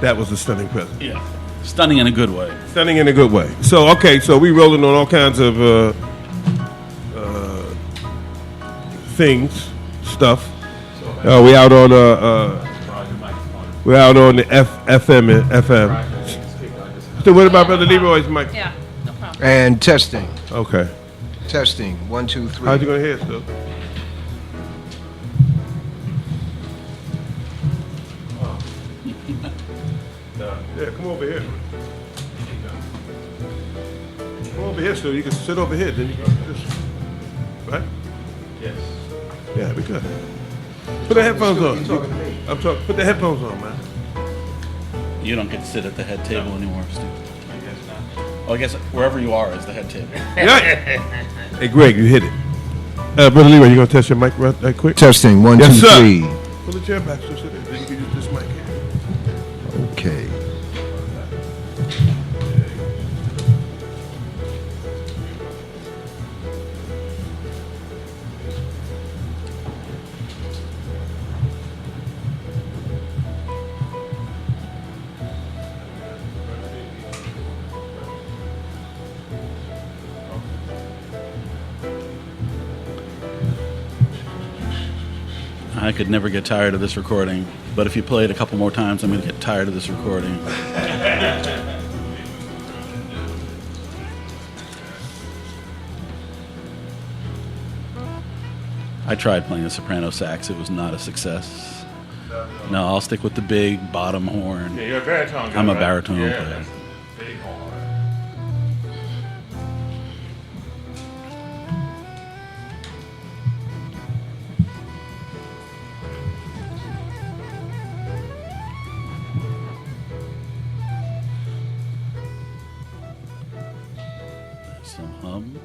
That was a stunning present. Yeah. Stunning in a good way. Stunning in a good way. So, okay, so we rolling on all kinds of things, stuff. We out on we're out on the FM. So what about Brother Leroy's mic? Yeah, no problem. And testing. Okay. Testing. 1, 2, 3. How's you gonna hear it still? Yeah, come over here. Come over here, so you can sit over here. Then you can just, right? Yes. Yeah, we good. Put the headphones on. I'm talking. Put the headphones on, man. You don't get to sit at the head table anymore, Steve. I guess not. Well, I guess wherever you are is the head table. Yeah. Hey, Greg, you hit it. Brother Leroy, you gonna test your mic right quick? Testing. 1, Yes, 2, sir. 3. Pull the chair back so sit there. Then you can use this mic here. Okay. I could never get tired of this recording, but if you play it a couple more times, I'm going to get tired of this recording. I tried playing the soprano sax. It was not a success. No, I'll stick with the big bottom horn. Yeah, you're a baritone guy, I'm a right? baritone Yeah, player. that's big horn. Some hum.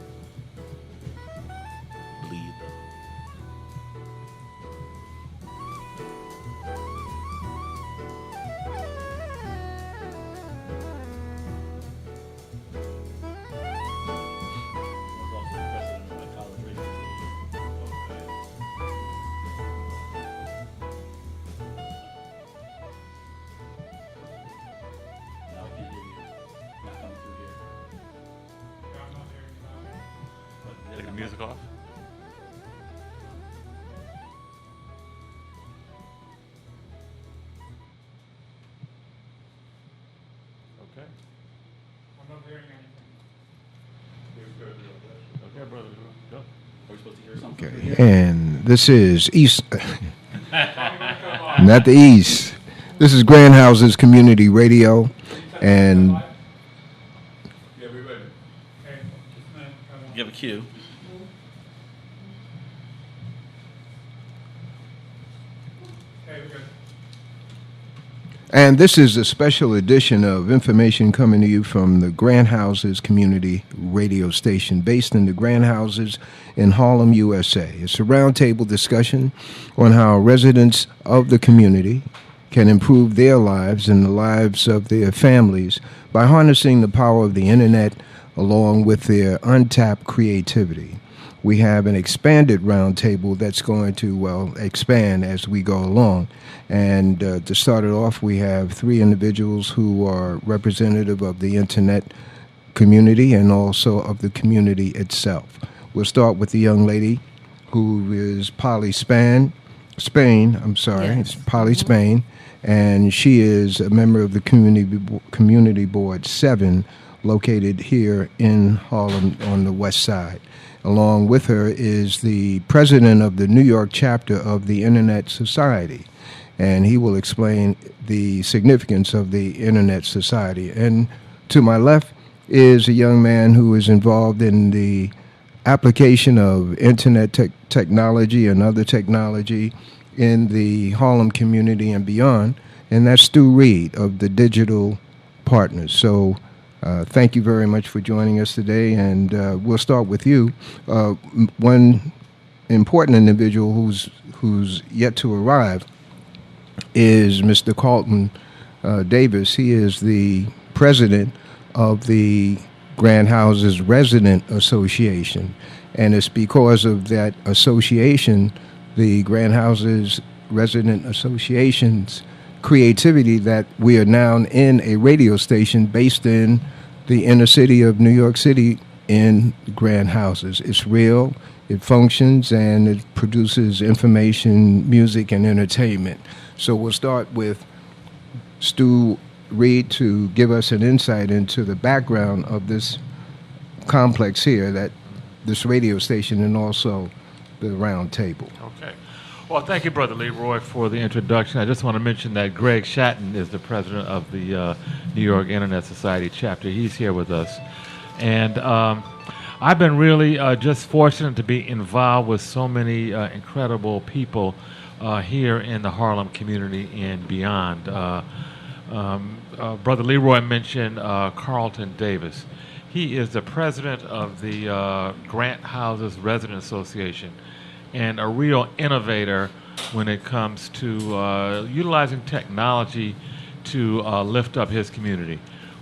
Bleed. Take the music off. Okay. I'm not hearing anything. Okay, brother. Go. Are we supposed to hear something? Okay. And this is East. Not the East. This is Grand Houses Community Radio. And Give a cue. And this is a special edition of information coming to you from the Grand Houses Community Radio Station, based in the Grand Houses in Harlem, USA. It's a roundtable discussion on how residents of the community can improve their lives and the lives of their families by harnessing the power of the internet along with their untapped creativity. We have an expanded roundtable that's going to, well, expand as we go along. And to start it off, we have 3 individuals who are representative of the internet community and also of the community itself. We'll start with the young lady who is Polly Spain. It's Polly Spain, and she is a member of the Community Board 7, located here in Harlem on the west side. Along with her is the president of the New York chapter of the Internet Society, and he will explain the significance of the Internet Society. And to my left is a young man who is involved in the application of internet technology and other technology in the Harlem community and beyond, and that's Stu Reed of the Digital Partners. So thank you very much for joining us today, and we'll start with you. One important individual who's yet to arrive is Mr. Carlton Davis. He is the president of the Grand Houses Resident Association, and it's because of that association, the Grand Houses Resident Association's creativity that we are now in a radio station based in the inner city of New York City in Grand Houses. It's real, it functions, and it produces information, music, and entertainment. So we'll start with Stu Reed to give us an insight into the background of this complex here, that this radio station, and also the round table. Okay. Well, thank you, Brother Leroy, for the introduction. I just want to mention that Greg Shatton is the president of the New York Internet Society chapter. He's here with us. And I've been really just fortunate to be involved with so many incredible people here in the Harlem community and beyond. Brother Leroy mentioned Carlton Davis. He is the president of the Grant Houses Resident Association and a real innovator when it comes to utilizing technology to lift up his community.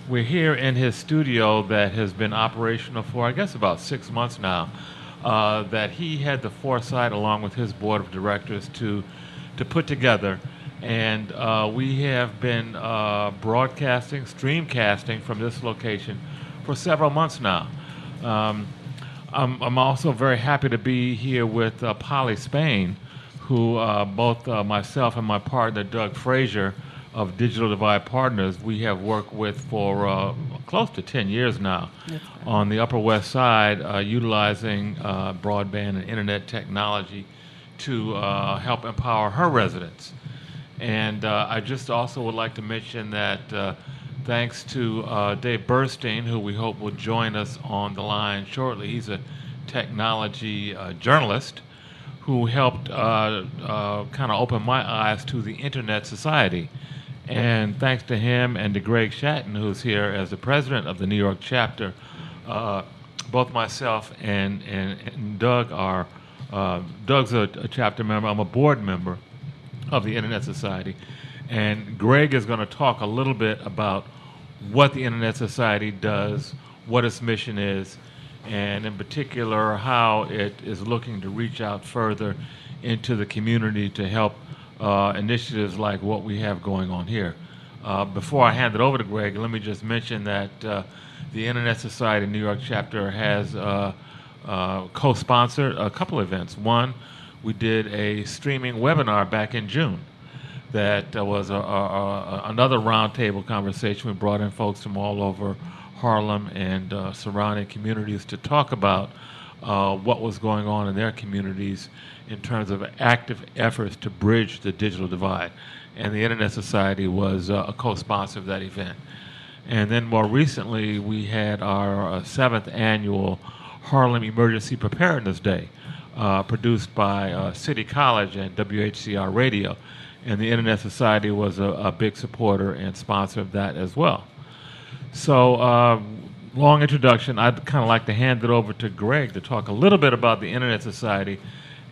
We're here in his studio that has been operational for, I guess, about 6 months now, that he had the foresight, along with his board of directors, to put together. And we have been broadcasting, streamcasting from this location for several months now. I'm also very happy to be here with Polly Spain, who both myself and my partner, Doug Frazier, of Digital Divide Partners, we have worked with for close to 10 years now on the Upper West Side, utilizing broadband and internet technology to help empower her residents. And I just also would like to mention that thanks to Dave Burstein, who we hope will join us on the line shortly. He's a technology journalist who helped kind of open my eyes to the Internet Society. And thanks to him and to Greg Shatton, who's here as the president of the New York chapter, both myself and Doug are, Doug's a chapter member, I'm a board member of the Internet Society. And Greg is going to talk a little bit about what the Internet Society does, what its mission is, and in particular how it is looking to reach out further into the community to help initiatives like what we have going on here. Before I hand it over to Greg, let me just mention that the Internet Society New York chapter has co-sponsored a couple events. One, we did a streaming webinar back in June that was another roundtable conversation. We brought in folks from all over Harlem and surrounding communities to talk about what was going on in their communities in terms of active efforts to bridge the digital divide. And the Internet Society was a co-sponsor of that event. And then more recently, we had our 7th annual Harlem Emergency Preparedness Day, produced by City College and WHCR Radio. And the Internet Society was a big supporter and sponsor of that as well. So, long introduction. I'd kind of like to hand it over to Greg to talk a little bit about the Internet Society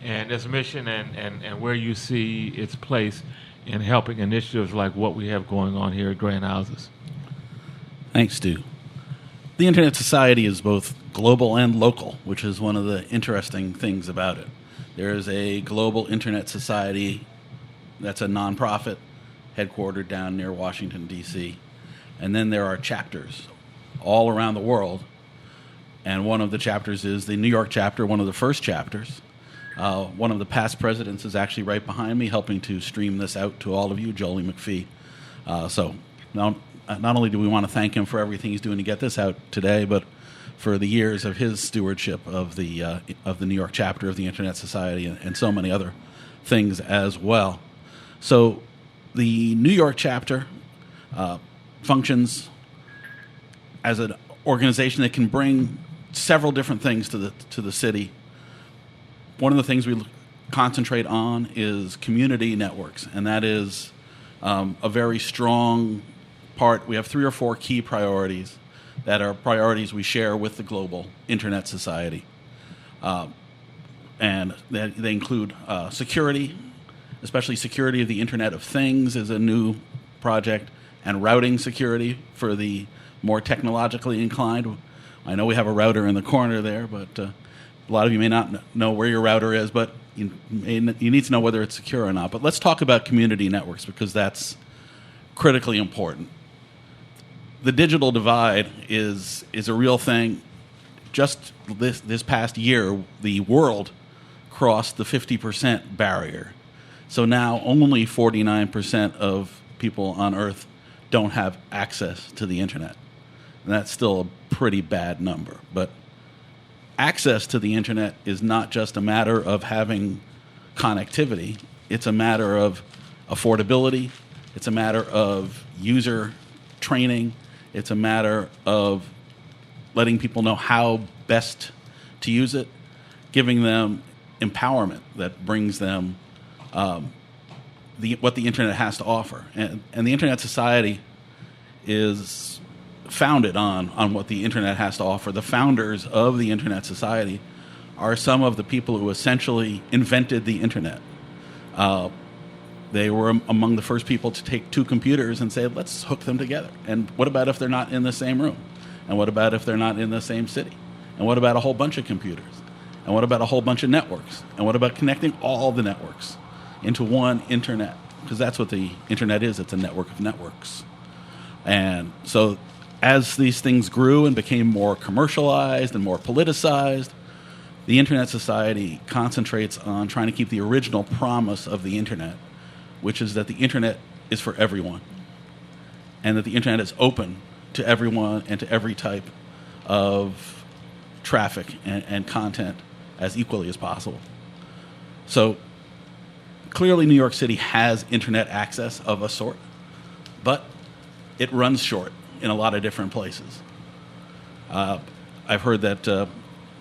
and its mission and where you see its place in helping initiatives like what we have going on here at Grand Houses. Thanks, Stu. The Internet Society is both global and local, which is one of the interesting things about it. There is a global Internet Society that's a nonprofit headquartered down near Washington, D.C., and then there are chapters all around the world, and one of the chapters is the New York chapter, one of the first chapters. One of the past presidents is actually right behind me, helping to stream this out to all of you, Jolie McPhee. So not only do we want to thank him for everything he's doing to get this out today, but for the years of his stewardship of the New York chapter of the Internet Society and so many other things as well. So the New York chapter functions as an organization that can bring several different things to the city. One of the things we concentrate on is community networks, and that is a very strong part. We have 3 or 4 key priorities that are priorities we share with the global Internet Society. And they include security, especially security of the Internet of Things is a new project, and routing security for the more technologically inclined. I know we have a router in the corner there, but a lot of you may not know where your router is, but you need to know whether it's secure or not. But let's talk about community networks, because that's critically important. The digital divide is a real thing. Just this past year, the world crossed the 50% barrier. So now only 49% of people on Earth don't have access to the internet. And that's still a pretty bad number. But access to the internet is not just a matter of having connectivity. It's a matter of affordability. It's a matter of user training. It's a matter of letting people know how best to use it, giving them empowerment that brings them what the internet has to offer. And the Internet Society is founded on what the internet has to offer. The founders of the Internet Society are some of the people who essentially invented the internet. They were among the first people to take two computers and say, let's hook them together. And what about if they're not in the same room? And what about if they're not in the same city? And what about a whole bunch of computers? And what about a whole bunch of networks? And what about connecting all the networks into one internet? Because that's what the internet is. It's a network of networks. And so as these things grew and became more commercialized and more politicized, the Internet Society concentrates on trying to keep the original promise of the internet, which is that the internet is for everyone, and that the internet is open to everyone and to every type of traffic and content as equally as possible. So clearly New York City has internet access of a sort, but it runs short in a lot of different places. I've heard that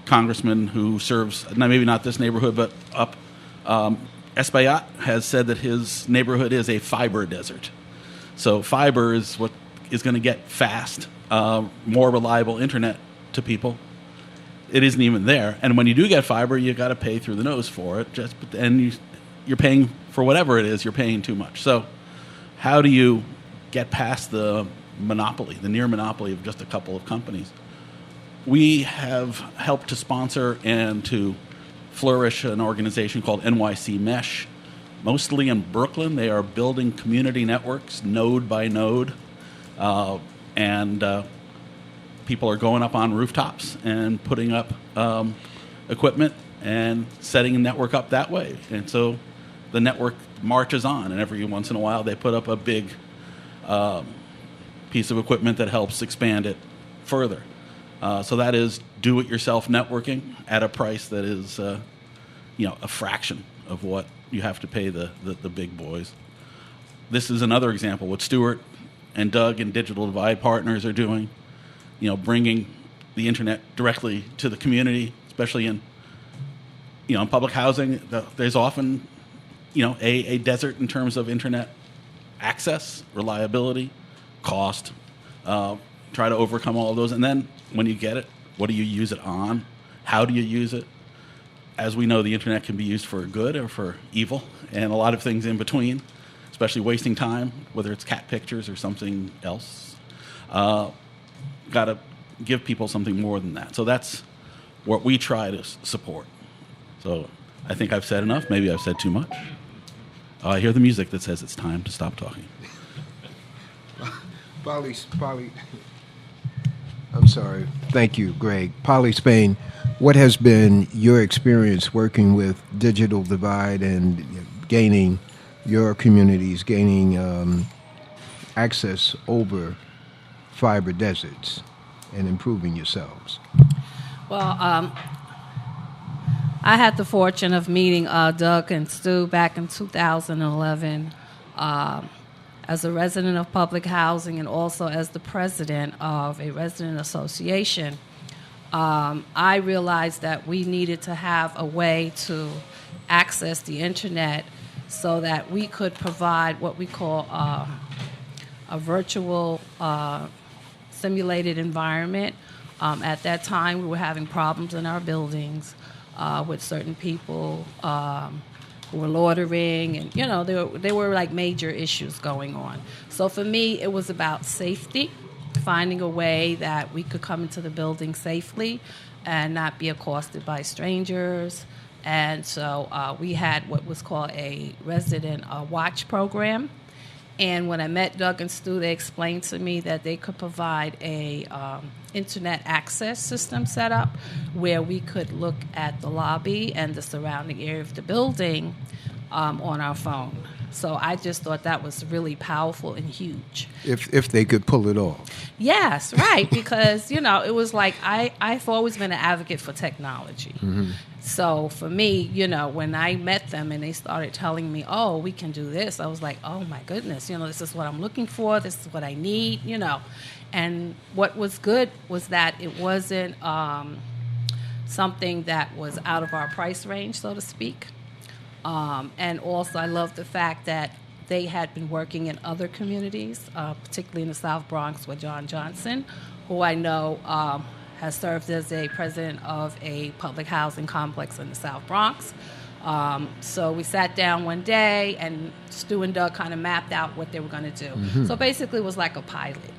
congressman who serves, maybe not this neighborhood, but up, Espaillat has said that his neighborhood is a fiber desert. So fiber is what is going to get fast, more reliable internet to people. It isn't even there. And when you do get fiber, you got to pay through the nose for it. And you're paying for whatever it is, you're paying too much. So how do you get past the monopoly, the near monopoly of just a couple of companies? We have helped to sponsor and to flourish an organization called NYC Mesh. Mostly in Brooklyn, they are building community networks node by node, and people are going up on rooftops and putting up equipment and setting a network up that way. And so the network marches on, and every once in a while they put up a big piece of equipment that helps expand it further. So that is do-it-yourself networking at a price that is, a fraction of what you have to pay the big boys. This is another example. What Stuart and Doug and Digital Divide Partners are doing, bringing the internet directly to the community, especially in public housing. There's often, a desert in terms of internet access, reliability, cost. Try to overcome all of those, and then when you get it, what do you use it on? How do you use it? As we know, the internet can be used for good or for evil, and a lot of things in between, especially wasting time, whether it's cat pictures or something else. Got to give people something more than that. So that's what we try to support. So I think I've said enough. Maybe I've said too much. I hear the music that says it's time to stop talking. I'm sorry. Thank you, Greg. Polly Spain, what has been your experience working with Digital Divide and gaining your communities, gaining access over fiber deserts and improving yourselves? Well, I had the fortune of meeting Doug and Stu back in 2011 as a resident of public housing and also as the president of a resident association. I realized that we needed to have a way to access the internet so that we could provide what we call a virtual simulated environment. At that time, we were having problems in our buildings with certain people who were loitering, and there were like major issues going on. So for me, it was about safety, finding a way that we could come into the building safely and not be accosted by strangers. And so we had what was called a resident watch program. And when I met Doug and Stu, they explained to me that they could provide a internet access system set up where we could look at the lobby and the surrounding area of the building on our phone. So I just thought that was really powerful and huge. If they could pull it off. Yes, right, because, you know, it was like I've always been an advocate for technology. So for me, you know, when I met them and they started telling me, oh, we can do this, I was like, oh, my goodness, you know, this is what I'm looking for, this is what I need, you know. And what was good was that it wasn't something that was out of our price range, so to speak. And also, I love the fact that they had been working in other communities, particularly in the South Bronx with John Johnson, who I know has served as a president of a public housing complex in the South Bronx. So we sat down one day, and Stu and Doug kind of mapped out what they were going to do. So basically, it was like a pilot.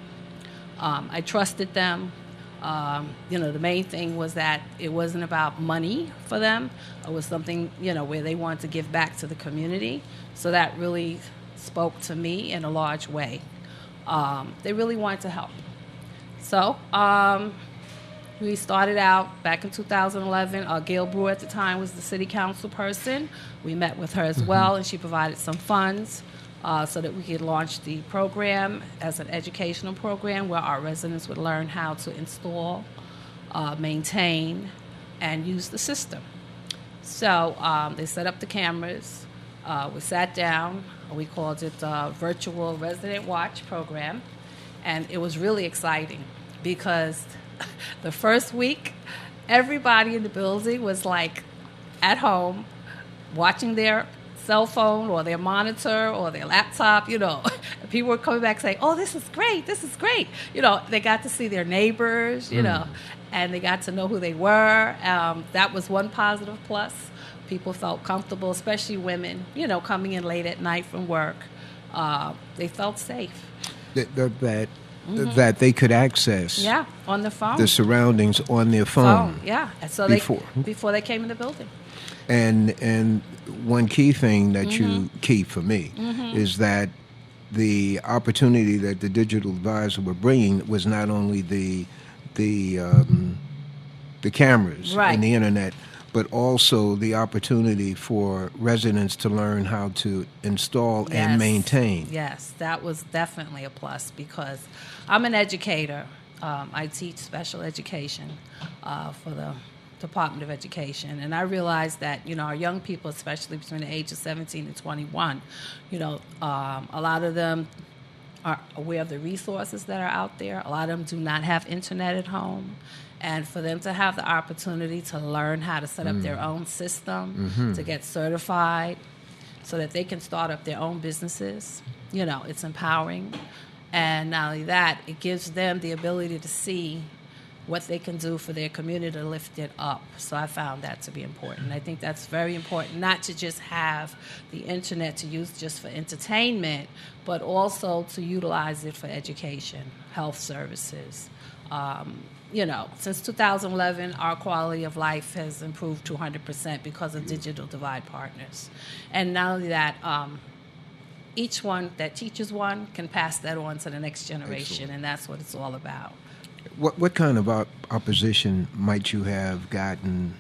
I trusted them. You know, the main thing was that it wasn't about money for them. It was something, you know, where they wanted to give back to the community. So that really spoke to me in a large way. They really wanted to help. So we started out back in 2011. Gail Brewer at the time was the city council person. We met with her as well, and she provided some funds so that we could launch the program as an educational program where our residents would learn how to install, maintain, and use the system. So they set up the cameras. We sat down. We called it Virtual Resident Watch Program. And it was really exciting because the first week, everybody in the building was like at home watching their cell phone or their monitor or their laptop, you know. And people were coming back saying, oh, this is great, this is great. You know, they got to see their neighbors, you know, and they got to know who they were. That was one positive plus. People felt comfortable, especially women, you know, coming in late at night from work. They felt safe. That they could access on the phone. the surroundings on their phone. And so before they came in the building. And one key thing that key for me is that the opportunity that the digital advisor were bringing was not only the cameras and the internet, but also the opportunity for residents to learn how to install and maintain. Yes, that was definitely a plus because I'm an educator. I teach special education for the Department of Education, and I realized that, you know, our young people, especially between the age of 17 and 21, you know, a lot of them are aware of the resources that are out there. A lot of them do not have internet at home. And for them to have the opportunity to learn how to set up their own system, to get certified, so that they can start up their own businesses, you know, it's empowering. And not only that, it gives them the ability to see what they can do for their community to lift it up. So I found that to be important. I think that's very important, not to just have the internet to use just for entertainment, but also to utilize it for education, health services. You know, since 2011, our quality of life has improved 200% because of Digital Divide Partners. And not only that, each one that teaches one can pass that on to the next generation, and that's what it's all about. What kind of opposition might you have gotten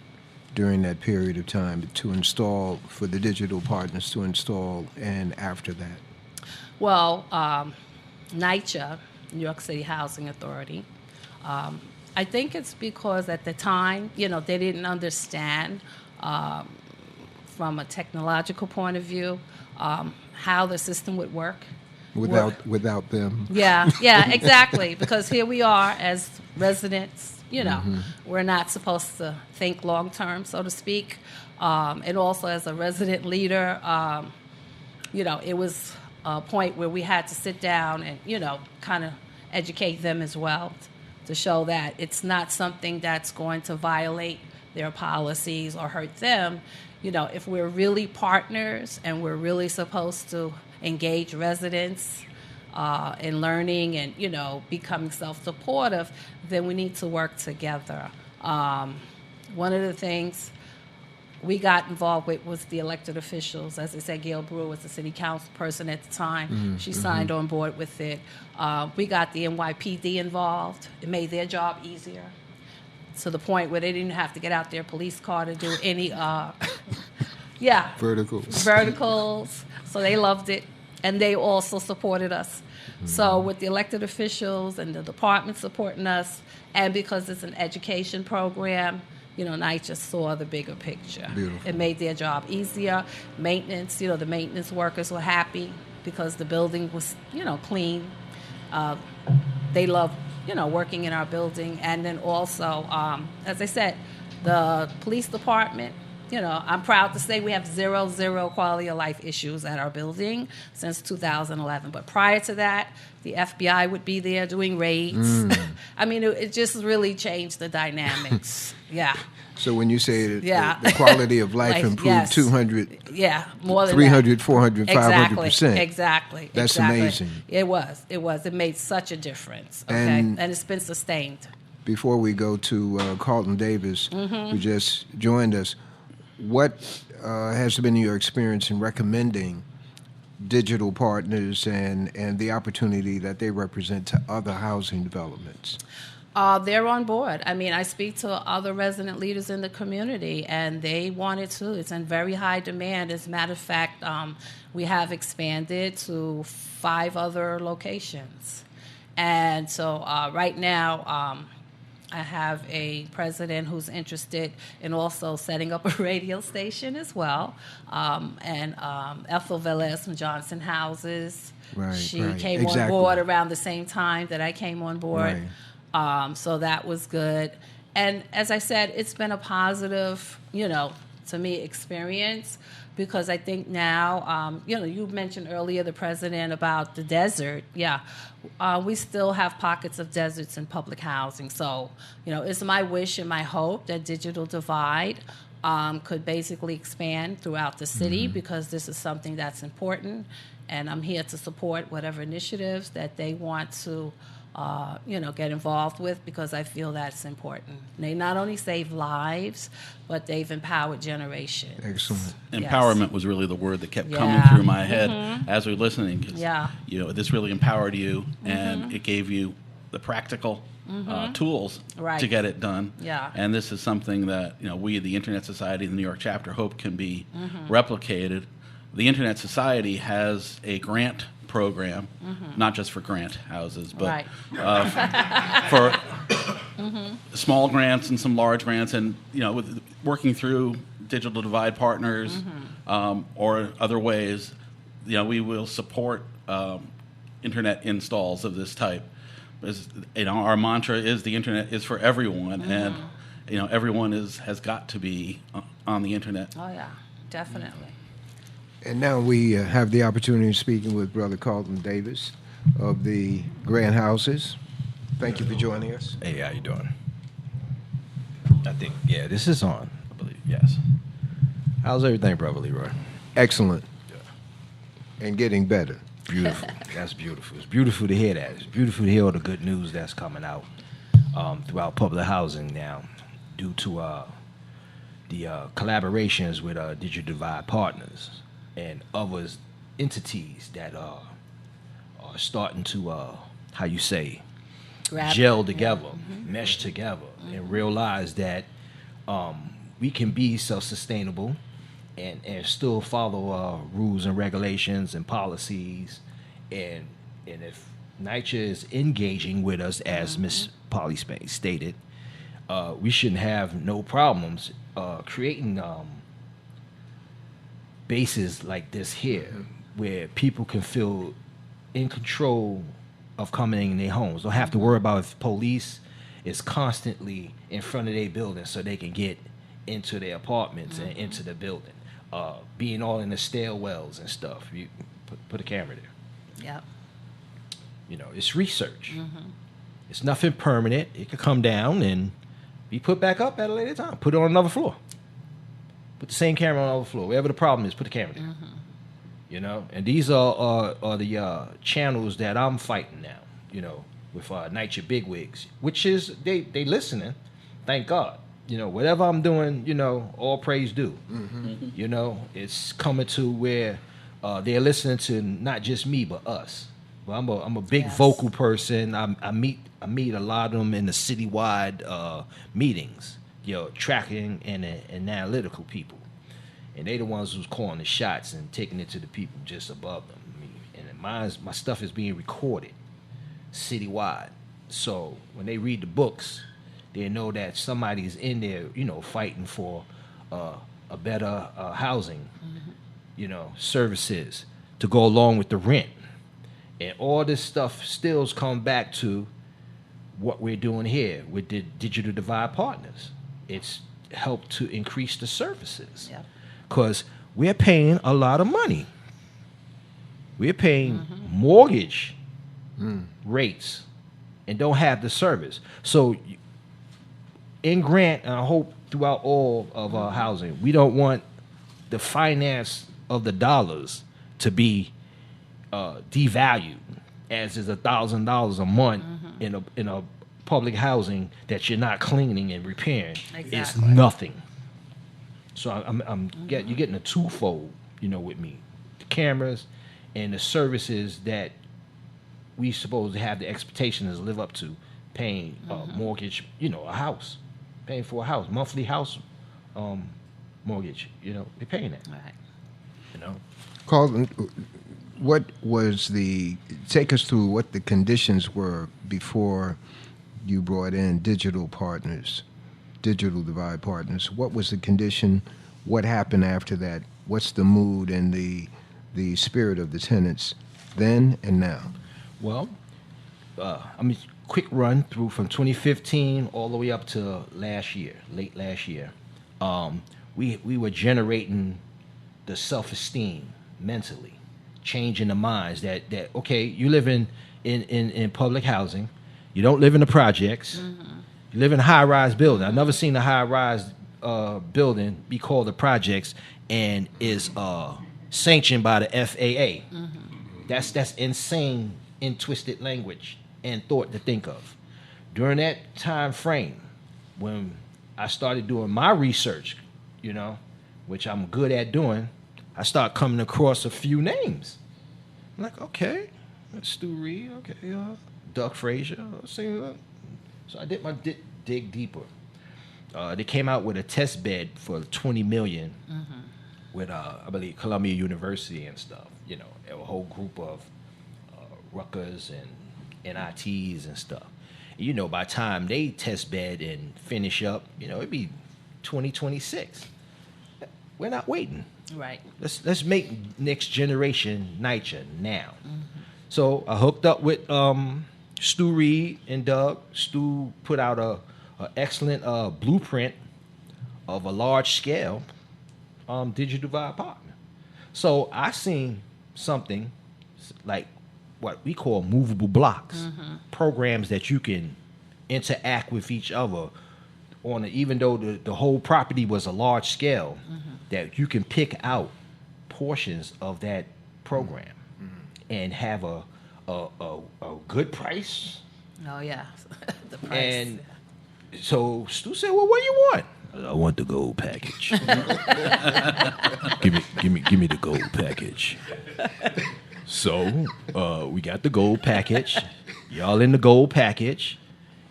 during that period of time to install, for the digital partners to install, and after that? Well, NYCHA, New York City Housing Authority, I think it's because at the time, you know, they didn't understand from a technological point of view how the system would work. Without them. Yeah, exactly. Because here we are as residents, you know, we're not supposed to think long term, so to speak. And also as a resident leader, you know, it was a point where we had to sit down and, you know, kind of educate them as well, to show that it's not something that's going to violate their policies or hurt them. You know, if we're really partners and we're really supposed to engage residents in learning and, you know, becoming self-supportive, then we need to work together. One of the things we got involved with was the elected officials. As I said, Gail Brewer was the city council person at the time. She signed on board with it. We got the NYPD involved. It made their job easier to the point where they didn't have to get out their police car to do any, verticals. So they loved it, and they also supported us. So with the elected officials and the department supporting us, and because it's an education program, Knight just saw the bigger picture. Beautiful. It made their job easier. Maintenance, the maintenance workers were happy because the building was, clean. They love, working in our building. And then also, as I said, the police department, I'm proud to say we have zero quality of life issues at our building since 2011. But prior to that, the FBI would be there doing raids. I mean, it just really changed the dynamics. Yeah. So when you say the quality of life improved yes. 200, more than 300, that. 400, 500%. Exactly. That's amazing. It was. It made such a difference. Okay, and it's been sustained. Before we go to Carlton Davis, who just joined us, what has been your experience in recommending digital partners and the opportunity that they represent to other housing developments? They're on board. I mean, I speak to other resident leaders in the community, and they want it too. It's in very high demand. As a matter of fact, we have expanded to 5 other locations. And so right now, I have a president who's interested in also setting up a radio station as well. And Ethel Velez from Johnson Houses. She came on board around the same time that I came on board. So that was good. And as I said, it's been a positive, to me, experience, because I think now, you mentioned earlier the president about the desert. Yeah, we still have pockets of deserts in public housing. So, it's my wish and my hope that Digital Divide could basically expand throughout the city, because this is something that's important. And I'm here to support whatever initiatives that they want to get involved with, because I feel that's important. They not only save lives, but they've empowered generations. Excellent. Empowerment was really the word that kept coming through my head as we were listening, because this really empowered you, and it gave you the practical tools to get it done. Yeah. And this is something that we, the Internet Society, the New York chapter, hope can be replicated. The Internet Society has a grant program, not just for grant houses, but for small grants and some large grants, and with working through Digital Divide partners or other ways, we will support internet installs of this type. As, our mantra is the internet is for everyone, and everyone has got to be on the internet. Oh yeah, definitely. And now we have the opportunity of speaking with Brother Carlton Davis of the Grant Houses. Thank you for joining us. Hey, how you doing? I think, this is on, I believe, yes. How's everything, Brother Leroy? Excellent. And getting better. Beautiful. That's beautiful. It's beautiful to hear that. It's beautiful to hear all the good news that's coming out throughout public housing now, due to the collaborations with Digital Divide partners and other entities that are starting to, gel together, mesh together, and realize that we can be self-sustainable and still follow rules and regulations and policies. And if NYCHA is engaging with us, as Ms. Polly Spain stated, we shouldn't have no problems creating bases like this here, where people can feel in control of coming in their homes. Don't have to worry about if police is constantly in front of their building so they can get into their apartments and into the building. Being all in the stairwells and stuff. You put a camera there. Yep. It's research. It's nothing permanent. It could come down and be put back up at a later time. Put it on another floor. Put the same camera on another floor. Wherever the problem is, put the camera there. And these are the channels that I'm fighting now, with NYCHA bigwigs, which is, they listening, thank God. whatever I'm doing, all praise due. It's coming to where they're listening to not just me but us. Well, I'm a big Yes. vocal person. I meet a lot of them in the citywide meetings. Tracking and analytical people, and they the ones who's calling the shots and taking it to the people just above them. And my stuff is being recorded citywide. So when they read the books, they know that somebody's in there, fighting for a better housing, services to go along with the rent. And all this stuff still come back to what we're doing here with the Digital Divide Partners. It's helped to increase the services. Yep. Because we're paying a lot of money. We're paying mortgage rates and don't have the service. So in Grant, and I hope throughout all of our housing, we don't want the finance of the dollars to be devalued, as is $1,000 a month in a public housing that you're not cleaning and repairing. It's Exactly. nothing. So you're getting a twofold, with me, the cameras and the services that we supposed to have the expectations to live up to, paying a mortgage, a house, paying for a house, monthly house mortgage, they're paying that, Right. Carlton, take us through what the conditions were before you brought in Digital Divide Partners. What was the condition? What happened after that? What's the mood and the spirit of the tenants then and now? Well, quick run through from 2015 all the way up to late last year. We were generating the self-esteem mentally, changing the minds that okay, you live in public housing, you don't live in the projects, you live in a high-rise building. I've never seen a high-rise building be called the projects and is sanctioned by the FAA. That's insane in twisted language and thought to think of. During that time frame, when I started doing my research, which I'm good at doing, I start coming across a few names. I'm like, okay, that's Stu Reed, okay, Doug Frazier. So I did my dig deeper. They came out with a test bed for $20 million with, I believe, Columbia University and stuff. A whole group of Rutgers and NITs and stuff. By the time they test bed and finish up, it'd be 2026. We're not waiting. Right. Let's make next generation NYCHA now. So I hooked up with Stu Reed and Doug. Stu put out a excellent blueprint of a large scale Digital Divide partner. So I seen something like what we call movable blocks, programs that you can interact with each other on even though the whole property was a large scale, that you can pick out portions of that program and have a good price. Oh yeah, the price. And so Stu said, "Well, what do you want?" I want the gold package. give me the gold package. So we got the gold package. Y'all in the gold package.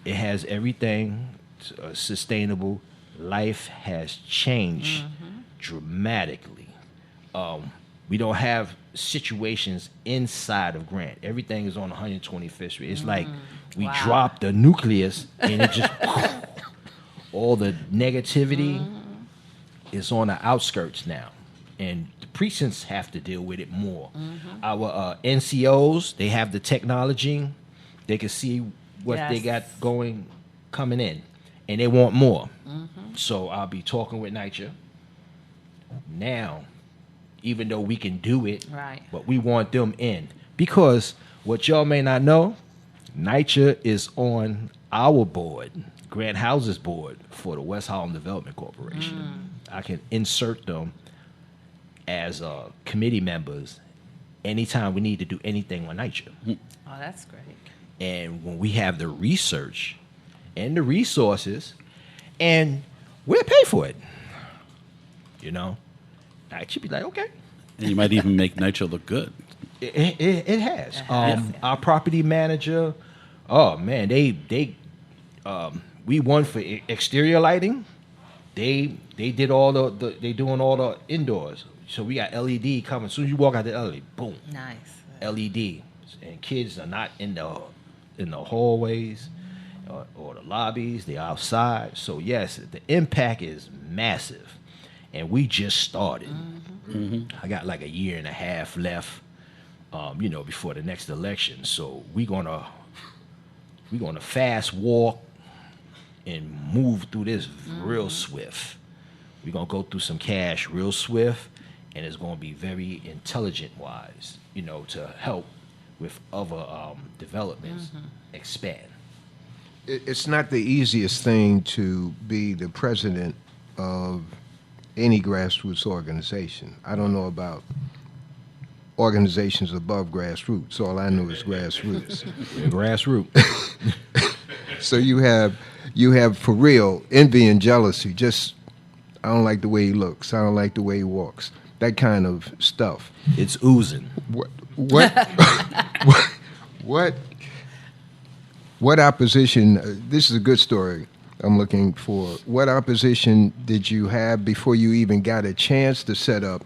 It has everything sustainable. Life has changed dramatically. We don't have situations inside of Grant. Everything is on 125th Street. It's like we dropped the nucleus and it just all the negativity is on the outskirts now. And the precincts have to deal with it more. Our NCOs, they have the technology. They can see what they got coming in. And they want more. So I'll be talking with NYCHA. Now, even though we can do it, but we want them in. Because what y'all may not know, NYCHA is on our board, Grant Houses board for the West Harlem Development Corporation. I can insert them as committee members anytime we need to do anything on NYCHA. Oh, that's great. And when we have the research and the resources, and we'll pay for it. You know, I should be like, okay. And you might even make Nitro look good. It has. Our property manager, oh man, they we won for exterior lighting. They did all they doing all the indoors. So we got LED coming. As soon as you walk out the LED, boom, Nice. LED, and kids are not in the hallways or the lobbies. They're outside. So yes, the impact is massive, and we just started. I got like a year and a half left, before the next election. So we're gonna fast walk and move through this real swift. We're gonna go through some cash real swift, and it's gonna be very intelligent wise, to help with other developments expand. It's not the easiest thing to be the president of any grassroots organization. I don't know about organizations above grassroots. All I know is grassroots. Grassroots. So you have for real envy and jealousy. Just I don't like the way he looks. I don't like the way he walks. That kind of stuff. It's oozing. What opposition? This is a good story. I'm looking for. What opposition did you have before you even got a chance to set up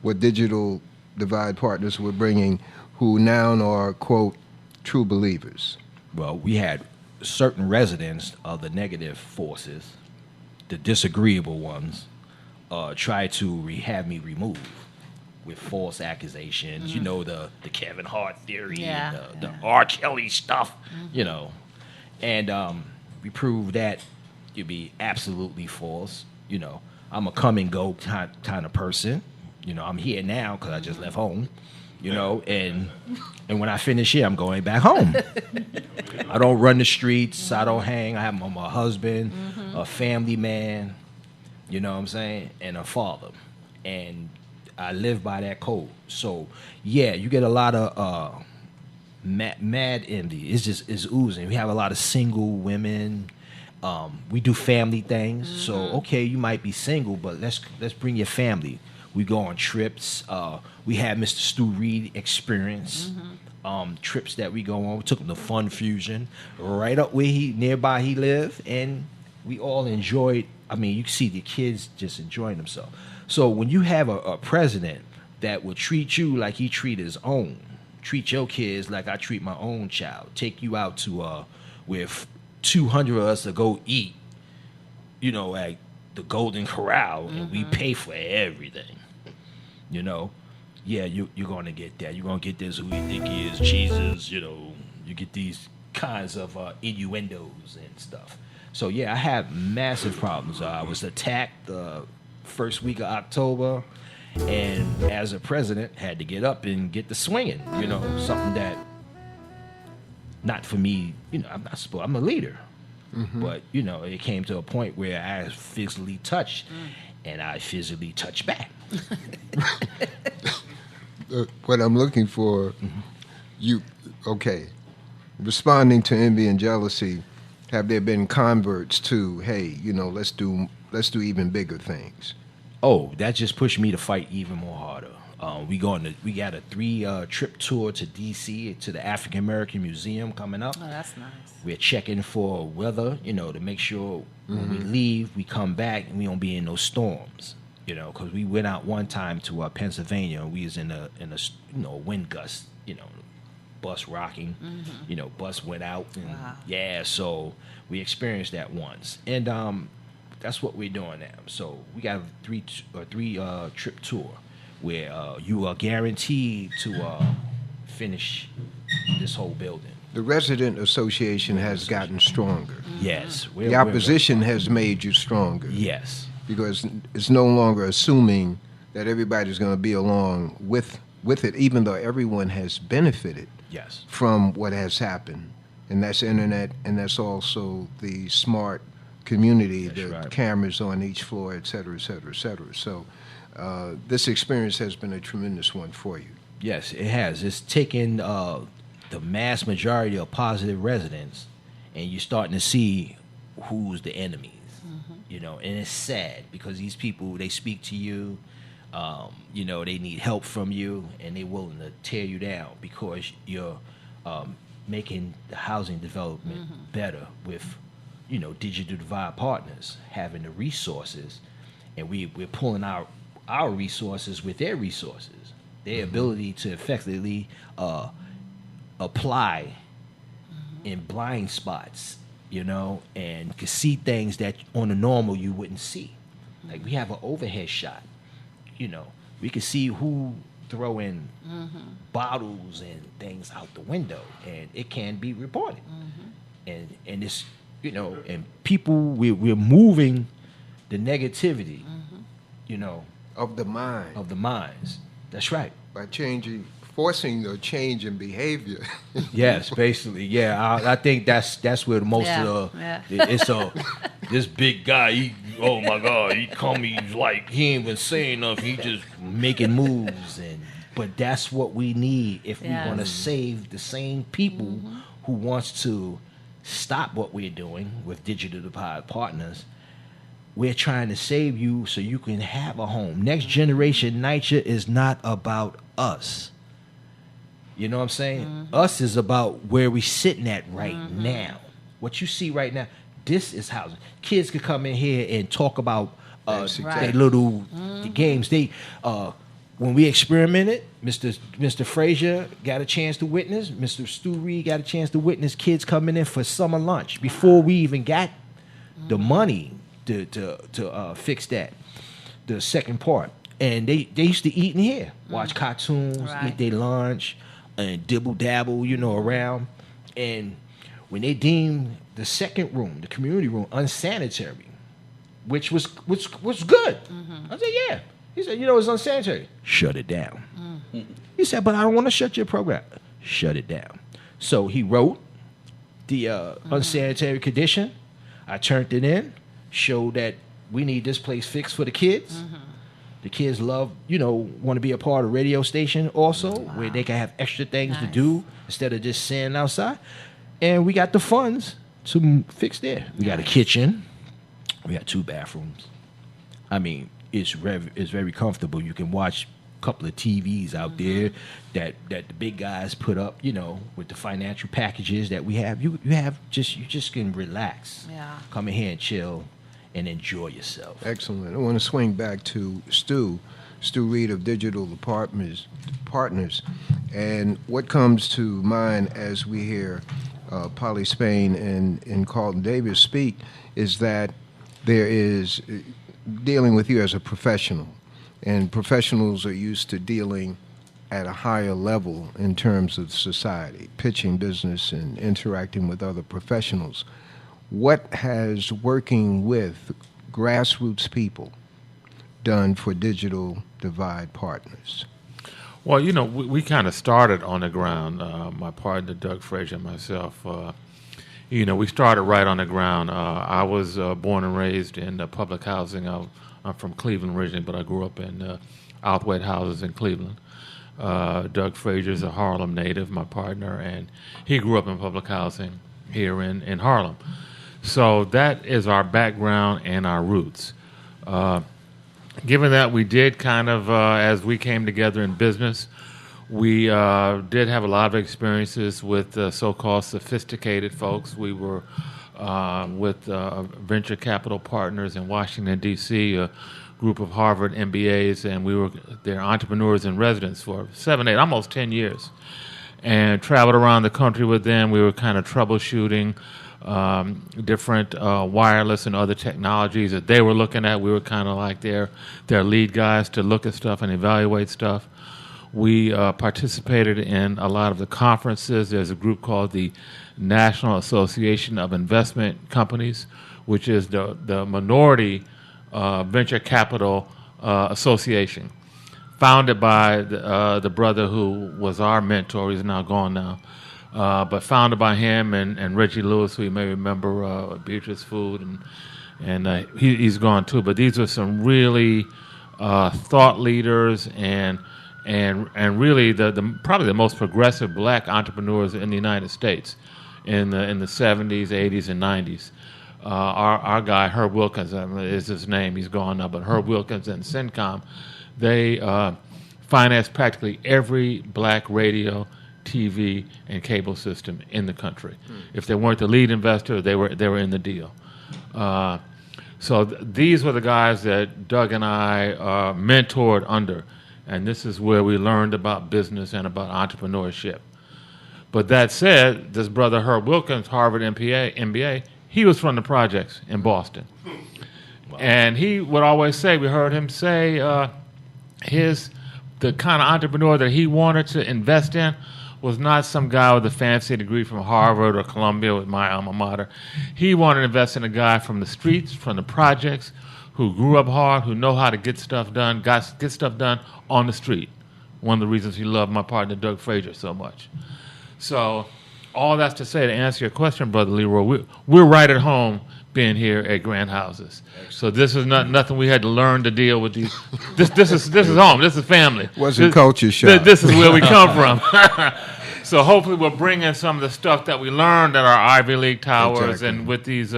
what Digital Divide Partners were bringing, who now are, quote, true believers? Well, we had certain residents of the negative forces, the disagreeable ones, try to have me removed with false accusations. The Kevin Hart theory, the R. Kelly stuff, and we proved that to be absolutely false. I'm a come and go kind of person. I'm here now because I just left home. And when I finish here, I'm going back home. I don't run the streets. I don't hang. I'm a husband, a family man. You know what I'm saying, and a father, and I live by that code. So yeah, you get a lot of mad envy. It's oozing. We have a lot of single women. We do family things. So okay, you might be single, but let's bring your family. We go on trips. We had Mr. Stu Reed experience. Trips that we go on. We took him to Fun Fusion, right up where nearby he lived, and we all enjoyed. I mean, you can see the kids just enjoying themselves. So when you have a president that will treat you like he treat his own, treat your kids like I treat my own child, take you out to with 200 of us to go eat, at the Golden Corral, and we pay for everything. Yeah, you're going to get that. You're going to get this who you think he is, Jesus, you get these kinds of innuendos and stuff. So, yeah, I have massive problems. I was attacked the first week of October, and as a president, had to get up and get the swinging, something that, not for me, I'm a leader. But, it came to a point where I physically touched, and I physically touched back. What I'm looking for, responding to envy and jealousy, have there been converts to, hey, let's do even bigger things? Oh, that just pushed me to fight even more harder. We got a 3-trip tour to D.C. to the African American Museum coming up. Oh, that's nice. We're checking for weather, to make sure when we leave, we come back and we don't be in those storms. Because we went out one time to Pennsylvania, and we was in a wind gust, bus rocking, bus went out, and so we experienced that once, and that's what we're doing now. So we got a 3-trip tour where you are guaranteed to finish this whole building. The resident association has gotten stronger. Yes, the opposition has made you stronger. Yes. Because it's no longer assuming that everybody's going to be along with it, even though everyone has benefited from what has happened. And that's internet, and that's also the smart community, cameras on each floor, et cetera, et cetera, et cetera. So this experience has been a tremendous one for you. Yes, it has. It's taken the mass majority of positive residents, and you're starting to see who's the enemies. you know, and it's sad because these people, they speak to you, you know, they need help from you, and they're willing to tear you down because you're making the housing development better with, you know, Digital Divide Partners having the resources, and we're pulling our resources with their resources, their ability to effectively apply in blind spots, you know, and can see things that on the normal you wouldn't see. Like we have an overhead shot, you know, we can see who throwing bottles and things out the window, and it can be reported. And it's, you know, and people, we're moving the negativity, you know, Of the mind. of the minds. That's right. By forcing the change in behavior. Yes, basically, yeah. I think that's where the most of the it's this big guy. Oh my God, he come. He's like he ain't even saying nothing. He just making moves, but that's what we need if we want to save the same people who wants to stop what we're doing with Digital Divide Partners. We're trying to save you so you can have a home. Next Generation NYCHA is not about us. You know what I'm saying? Us is about where we sitting at right now. What you see right now, this is housing. Kids could come in here and talk about their little games. They when we experimented, Mr. Frazier got a chance to witness. Mr. Stu Reed got a chance to witness kids coming in for summer lunch before we even got the money to fix that, the second part. And they used to eat in here, watch cartoons, eat their lunch, and dibble dabble, you know, around. And when they deemed the second room, the community room, unsanitary, which was good. I said, yeah. He said, you know, it's unsanitary. Shut it down. He said, but I don't want to shut your program. Shut it down. So he wrote the unsanitary condition. I turned it in, showed that we need this place fixed for the kids. The kids love, you know, want to be a part of radio station also, where they can have extra things to do instead of just sitting outside. And we got the funds to fix there. We got a kitchen. We got 2 bathrooms. I mean, it's very comfortable. You can watch a couple of TVs out there that the big guys put up, you know, with the financial packages that we have. You just can relax. Yeah. Come in here and chill and enjoy yourself. Excellent. I want to swing back to Stu Reed of Digital Partners. And what comes to mind as we hear Polly Spain and Carlton Davis speak is that there is dealing with you as a professional. And professionals are used to dealing at a higher level in terms of society, pitching business and interacting with other professionals. What has working with grassroots people done for Digital Divide Partners? Well, you know, we kind of started on the ground. My partner, Doug Frazier, and myself, you know, we started right on the ground. I was born and raised in public housing. I'm from Cleveland originally, but I grew up in Outhwaite houses in Cleveland. Doug Frazier is a Harlem native, my partner, and he grew up in public housing here in Harlem. So that is our background and our roots. Given that we did kind of, as we came together in business, we did have a lot of experiences with so-called sophisticated folks. We were with venture capital partners in Washington, D.C., a group of Harvard MBAs, and we were their entrepreneurs in residence for 7, 8, almost 10 years, and traveled around the country with them. We were kind of troubleshooting different wireless and other technologies that they were looking at. We were kind of like their lead guys to look at stuff and evaluate stuff. We participated in a lot of the conferences. There's a group called the National Association of Investment Companies, which is the minority venture capital association, founded by the brother who was our mentor. He's now gone now. But founded by him and Reggie Lewis, who you may remember, Beatrice Food, and he's gone too. But these are some really thought leaders and really the probably the most progressive black entrepreneurs in the United States in the 70s, 80s, and 90s. our guy, Herb Wilkins, is his name. He's gone now, but Herb Wilkins and CENTCOM, they finance practically every black radio, TV, and cable system in the country. If they weren't the lead investor, they were in the deal. So these were the guys that Doug and I mentored under, and this is where we learned about business and about entrepreneurship. But that said, this brother Herb Wilkins, Harvard MBA, he was from the projects in Boston. Wow. And he would always say, we heard him say, the kind of entrepreneur that he wanted to invest in was not some guy with a fancy degree from Harvard or Columbia, with my alma mater. He wanted to invest in a guy from the streets, from the projects, who grew up hard, who know how to get stuff done, get stuff done on the street. One of the reasons he loved my partner, Doug Frazier, so much. So all that's to say, to answer your question, Brother Leroy, we're right at home being here at Grand Houses. So this is nothing we had to learn to deal with these. This is home. This is family. Wasn't culture shock. This is where we come from. So hopefully we'll bring in some of the stuff that we learned at our Ivy League towers, exactly. And with these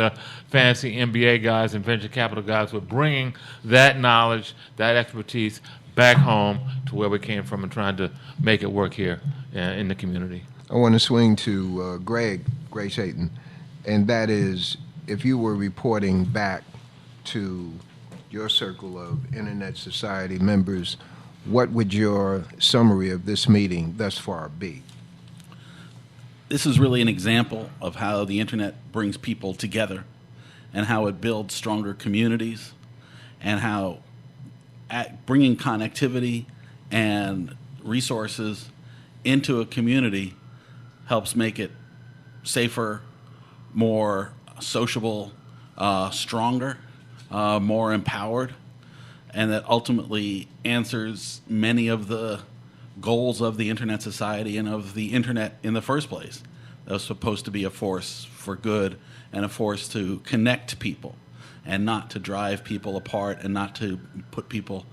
fancy MBA guys and venture capital guys, we're bringing that knowledge, that expertise back home to where we came from and trying to make it work here in the community. I want to swing to Greg Hayton, and that is, if you were reporting back to your circle of Internet Society members, what would your summary of this meeting thus far be? This is really an example of how the internet brings people together and how it builds stronger communities, and how bringing connectivity and resources into a community helps make it safer, more sociable, stronger, more empowered, and that ultimately answers many of the goals of the Internet Society and of the Internet in the first place. That was supposed to be a force for good and a force to connect people and not to drive people apart and not to put people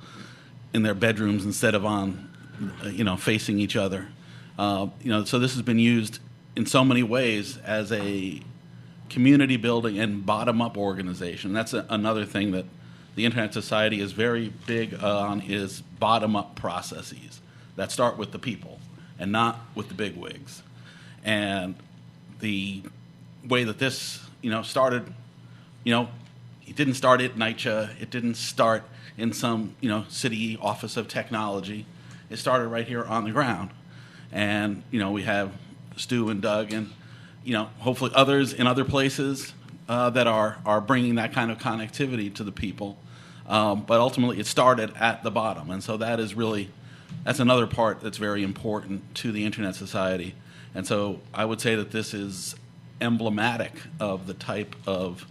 in their bedrooms instead of on, facing each other. So this has been used in so many ways as a community building and bottom-up organization. That's another thing that the Internet Society is very big on, is bottom-up processes that start with the people and not with the big wigs. And the way that this, started, it didn't start at NYCHA. It didn't start in some, city office of technology. It started right here on the ground. And, we have Stu and Doug and, hopefully others in other places that are bringing that kind of connectivity to the people. But ultimately it started at the bottom. And so that's another part that's very important to the Internet Society. And so I would say that this is emblematic of the type of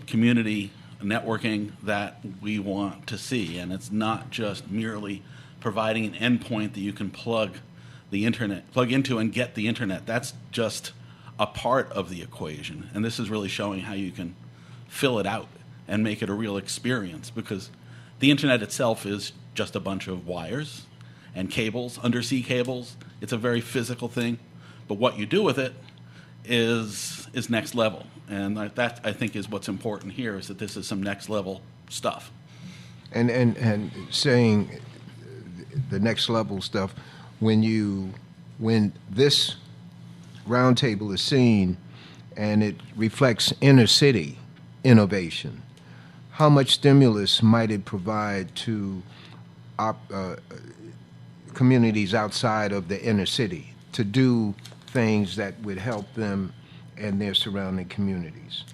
community networking that we want to see. And it's not just merely providing an endpoint that you can plug into and get the internet. That's just a part of the equation. And this is really showing how you can fill it out and make it a real experience, because the internet itself is just a bunch of wires and cables, undersea cables. It's a very physical thing, but what you do with it is next level. And that, I think, is what's important here, is that this is some next level stuff. And saying the next level stuff, when this roundtable is seen and it reflects inner city innovation, how much stimulus might it provide to communities outside of the inner city to do things that would help them and their surrounding communities?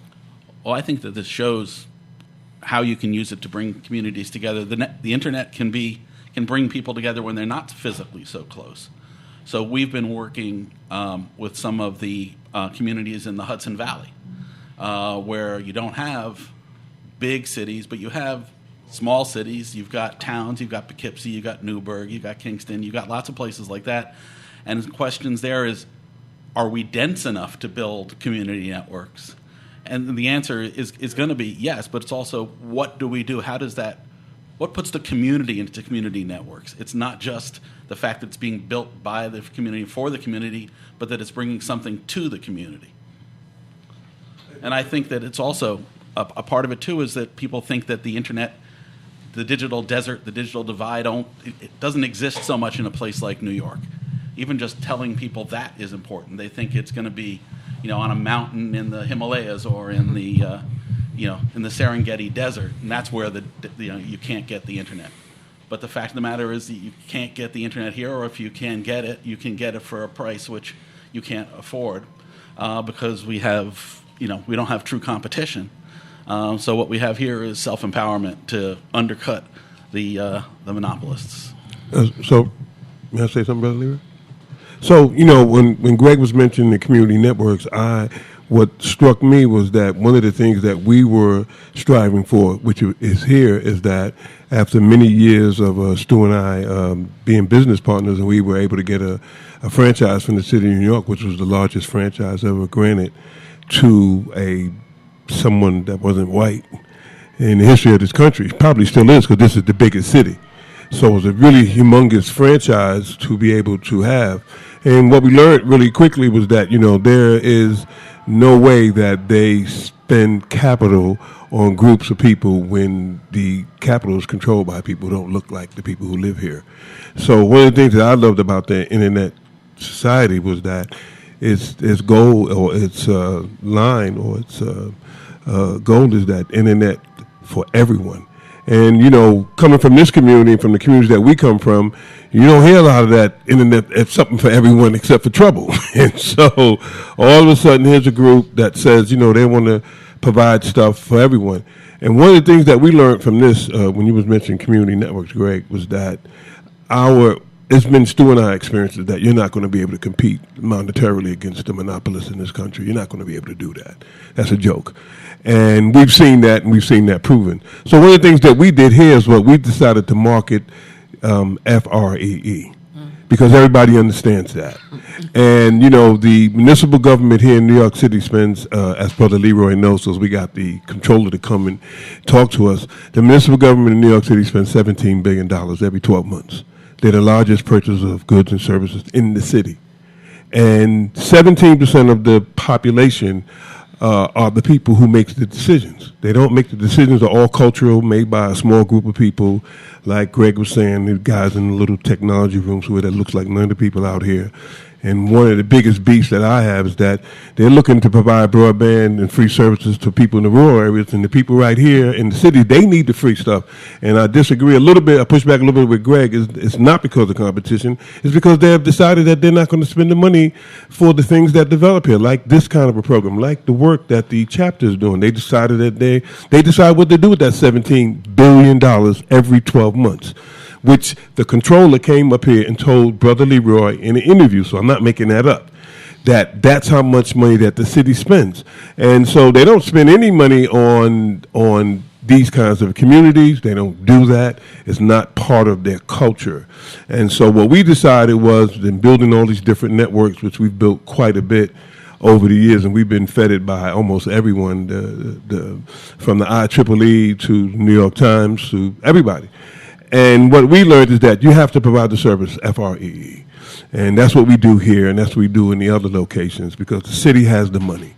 Well, I think that this shows how you can use it to bring communities together. The internet can bring people together when they're not physically so close. So we've been working with some of the communities in the Hudson Valley, where you don't have big cities, but you have small cities. You've got towns, you've got Poughkeepsie, you've got Newburgh, you've got Kingston, you've got lots of places like that. And the questions there is, are we dense enough to build community networks? And the answer is going to be yes, but it's also, what do we do? What puts the community into community networks? It's not just the fact that it's being built by the community for the community, but that it's bringing something to the community. And I think that it's also a part of it too is that people think that the internet, the digital desert, the digital divide, it doesn't exist so much in a place like New York. Even just telling people that is important. They think it's going to be, on a mountain in the Himalayas or in the, in the Serengeti Desert, and that's where you can't get the internet. But the fact of the matter is that you can't get the internet here, or if you can get it, you can get it for a price which you can't afford because we have, we don't have true competition. So what we have here is self-empowerment to undercut the monopolists. So, may I say something, Brother Leroy? So, when Greg was mentioning the community networks, what struck me was that one of the things that we were striving for, which is here, is that after many years of Stu and I being business partners, and we were able to get a franchise from the city of New York, which was the largest franchise ever granted to someone that wasn't white in the history of this country. Probably still is, because this is the biggest city. So it was a really humongous franchise to be able to have. And what we learned really quickly was that, there is no way that they spend capital on groups of people when the capital is controlled by people who don't look like the people who live here. So one of the things that I loved about the internet society was that its goal, or its line, or its goal is that internet for everyone. And, coming from this community, from the communities that we come from, you don't hear a lot of that internet as something for everyone except for trouble. And so all of a sudden, here's a group that says, they want to provide stuff for everyone. And one of the things that we learned from this, when you was mentioning community networks, Greg, was that it's been Stu and I experiences that you're not going to be able to compete monetarily against the monopolists in this country. You're not going to be able to do that. That's a joke. And we've seen that, and we've seen that proven. So one of the things that we did here is what we decided to market FREE, because everybody understands that. And, the municipal government here in New York City spends, as Brother Leroy knows, so we got the controller to come and talk to us. The municipal government in New York City spends $17 billion every 12 months. They're the largest purchaser of goods and services in the city. And 17% of the population are the people who make the decisions. They don't make the decisions, are all cultural, made by a small group of people. Like Greg was saying, the guys in the little technology rooms where that looks like none of the people out here. And one of the biggest beefs that I have is that they're looking to provide broadband and free services to people in the rural areas, and the people right here in the city, they need the free stuff. And I disagree a little bit, I push back a little bit with Greg. It's not because of competition. It's because they have decided that they're not going to spend the money for the things that develop here, like this kind of a program, like the work that the chapter is doing. They decided that they decide what to do with that $17 billion every 12 months. Which the controller came up here and told Brother Leroy in an interview, so I'm not making that up, that's how much money that the city spends. And so they don't spend any money on these kinds of communities. They don't do that. It's not part of their culture. And so what we decided was, in building all these different networks, which we've built quite a bit over the years, and we've been feted by almost everyone, from the IEEE to New York Times to everybody. And what we learned is that you have to provide the service FREE. And that's what we do here, and that's what we do in the other locations, because the city has the money.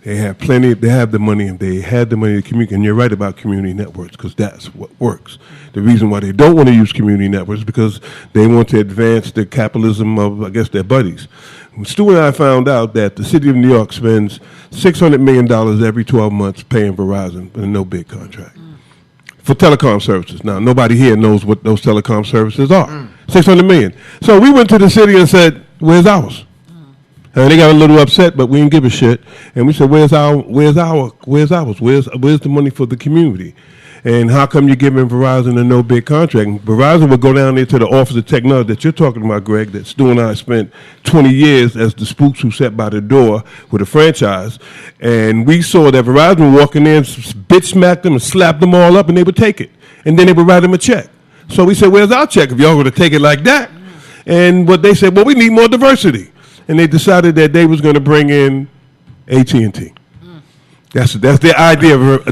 They have they have the money, and they had the money to communicate. And you're right about community networks, because that's what works. The reason why they don't want to use community networks is because they want to advance the capitalism of, I guess, their buddies. Stu and I found out that the city of New York spends $600 million every 12 months paying Verizon in a no-bid contract. For telecom services. Now, nobody here knows what those telecom services are. $600 million. So we went to the city and said, "Where's ours?" And they got a little upset, but we didn't give a shit. And we said, "Where's ours? Where's the money for the community? And how come you're giving Verizon a no-bid contract?" And Verizon would go down there to the Office of Technology that you're talking about, Greg, that Stu and I spent 20 years as the spooks who sat by the door with a franchise. And we saw that Verizon would walk in there and bitch smack them and slap them all up, and they would take it. And then they would write them a check. So we said, "Where's our check if y'all going to take it like that?" And what they said, "Well, we need more diversity." And they decided that they was going to bring in AT&T. That's their idea of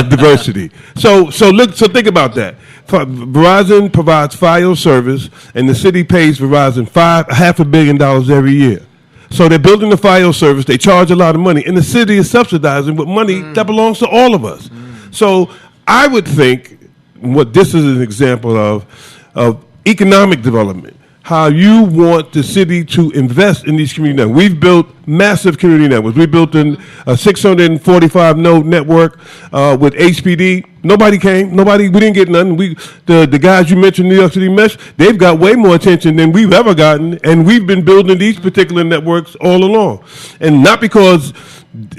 diversity. So think about that. Verizon provides Fios service, and the city pays Verizon $500 million every year. So they're building the fire service. They charge a lot of money, and the city is subsidizing with money that belongs to all of us. So I would think what this is an example of economic development. How you want the city to invest in these community networks. We've built massive community networks. We built a 645 node network with HPD. Nobody came. We didn't get nothing. The guys you mentioned, New York City Mesh, they've got way more attention than we've ever gotten, and we've been building these particular networks all along. And not because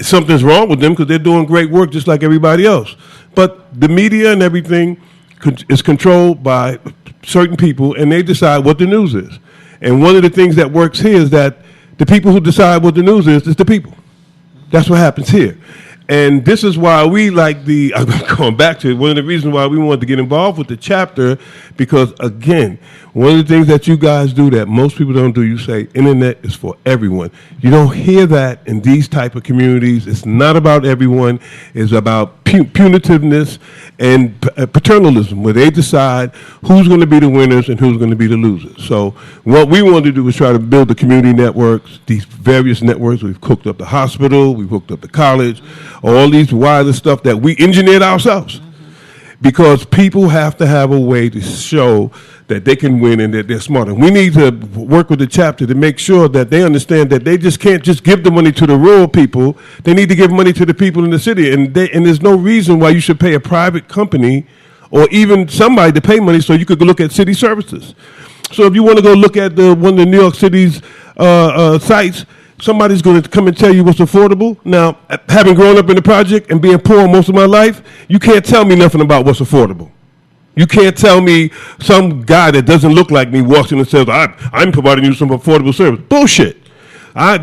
something's wrong with them, because they're doing great work just like everybody else. But the media and everything is controlled by certain people, and they decide what the news is. And one of the things that works here is that the people who decide what the news is the people. That's what happens here. And this is why we I'm going back to it, one of the reasons why we wanted to get involved with the chapter, because, again, one of the things that you guys do that most people don't do, you say internet is for everyone. You don't hear that in these type of communities. It's not about everyone. It's about punitiveness and paternalism, where they decide who's going to be the winners and who's going to be the losers. So what we want to do is try to build the community networks, these various networks. We've hooked up the hospital. We've hooked up the college, all these wireless stuff that we engineered ourselves. Because people have to have a way to show that they can win and that they're smart. And we need to work with the chapter to make sure that they understand that they just can't just give the money to the rural people. They need to give money to the people in the city. And there's no reason why you should pay a private company or even somebody to pay money so you could go look at city services. So if you want to go look at one of the New York City's sites, somebody's going to come and tell you what's affordable. Now, having grown up in the project and being poor most of my life, you can't tell me nothing about what's affordable. You can't tell me some guy that doesn't look like me walks in and says, I'm providing you some affordable service. Bullshit. A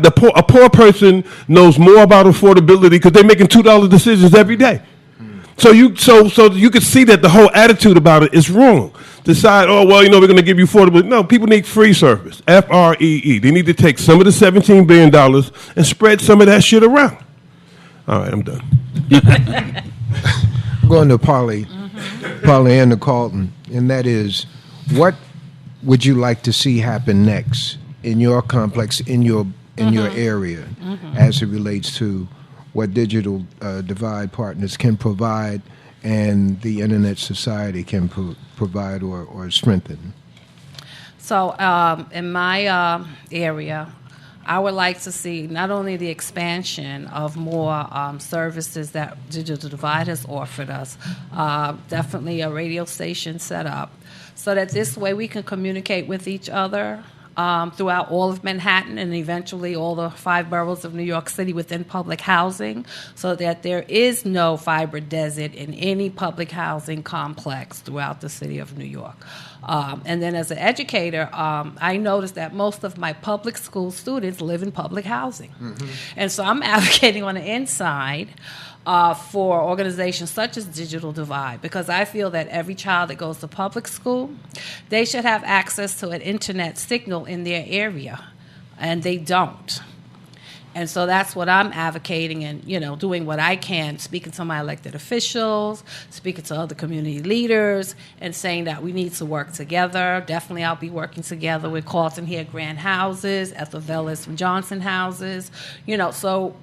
poor person knows more about affordability because they're making $2 decisions every day. So you can see that the whole attitude about it is wrong. Decide, we're going to give you affordable. No, people need free service, FREE. They need to take some of the $17 billion and spread some of that shit around. All right, I'm done. I'm going to Pollyanna Carlton, and that is, what would you like to see happen next in your complex, in your area, as it relates to what Digital Divide Partners can provide and the Internet Society can provide or strengthen? So in my area, I would like to see not only the expansion of more services that Digital Divide has offered us, definitely a radio station set up, so that this way we can communicate with each other throughout all of Manhattan and eventually all the 5 boroughs of New York City within public housing, so that there is no fiber desert in any public housing complex throughout the city of New York. And then as an educator, I noticed that most of my public school students live in public housing. And so I'm advocating on the inside for organizations such as Digital Divide, because I feel that every child that goes to public school, they should have access to an internet signal in their area, and they don't. And so that's what I'm advocating and, doing what I can, speaking to my elected officials, speaking to other community leaders, and saying that we need to work together. Definitely I'll be working together with Carlton here, Grand Houses, Ethel Velez from Johnson Houses, so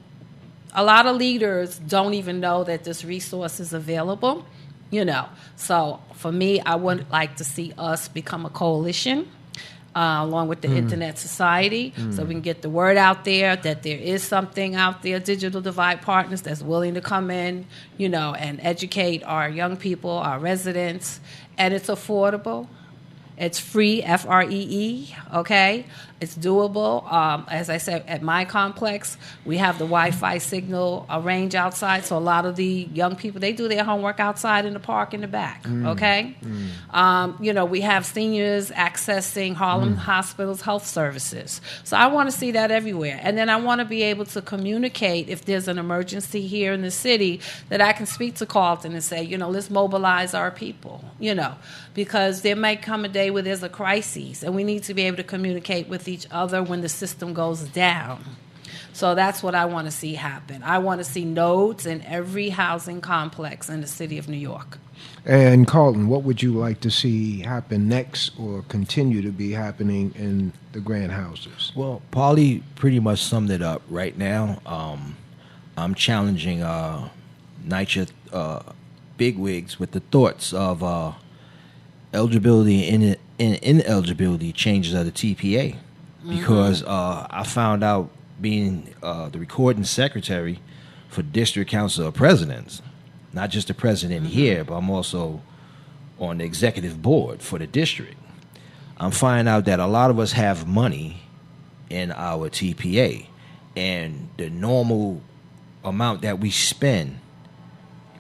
a lot of leaders don't even know that this resource is available, So for me, I would like to see us become a coalition along with the Internet Society, so we can get the word out there that there is something out there, Digital Divide Partners, that's willing to come in, and educate our young people, our residents, and it's affordable. It's free, FREE, okay? It's doable. As I said, at my complex, we have the Wi-Fi signal range outside, so a lot of the young people, they do their homework outside in the park in the back, okay? We have seniors accessing Harlem Hospital's health services. So I want to see that everywhere. And then I want to be able to communicate if there's an emergency here in the city, that I can speak to Carlton and say, let's mobilize our people, because there might come a day where there's a crisis, and we need to be able to communicate with each other when the system goes down. So that's what I want to see happen. I want to see nodes in every housing complex in the city of New York. And Carlton, what would you like to see happen next or continue to be happening in the grand houses? Well, Paulie pretty much summed it up right now. I'm challenging NYCHA bigwigs with the thoughts of eligibility and ineligibility changes of the TPA. Because I found out being the recording secretary for District Council of Presidents, not just the president here, but I'm also on the executive board for the district. I'm finding out that a lot of us have money in our TPA, and the normal amount that we spend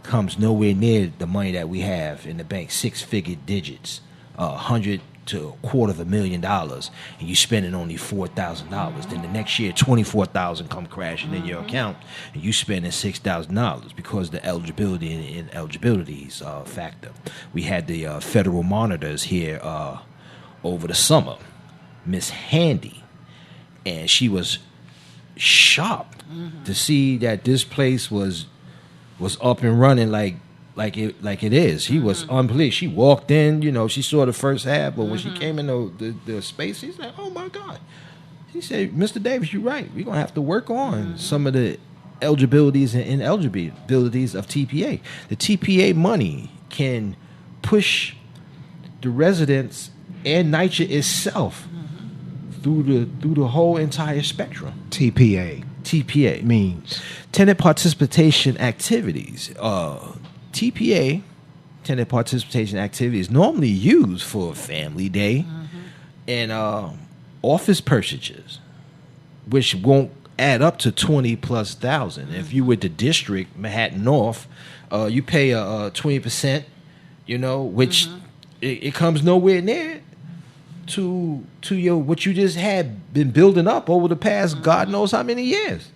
comes nowhere near the money that we have in the bank, six-figure digits, $100,000 to $250,000, and you spending only $4,000. Then the next year, $24,000 come crashing in your account, and you spending $6,000 because the eligibility and ineligibilities factor. We had the federal monitors here over the summer, Miss Handy, and she was shocked to see that this place was up and running like it is. She was unpleased. She walked in, she saw the first half, but when she came in the space, she said, "Oh my God!" She said, "Mr. Davis, you're right. We're gonna have to work on some of the eligibilities and ineligibilities of TPA. The TPA money can push the residents and NYCHA itself through the whole entire spectrum." TPA means tenant participation activities. TPA, tenant participation activities, normally used for Family Day and office purchases, which won't add up to 20,000+. If you were the district, Manhattan North, you pay a 20%, which it comes nowhere near to your what you just had been building up over the past God knows how many years.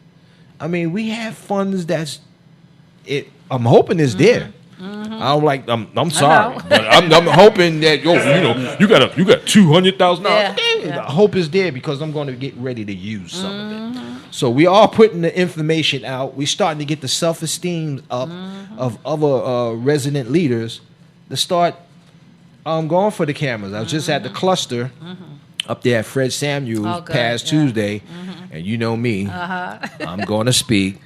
I mean, we have funds that's it. I'm hoping it's there. I'm sorry, but I'm hoping that you got $200,000. Yeah. I hope it's there because I'm going to get ready to use some of it. So we are putting the information out. We're starting to get the self-esteem up of other resident leaders to start going for the cameras. I was just at the cluster up there at Fred Samuels past Tuesday, and you know me, I'm going to speak.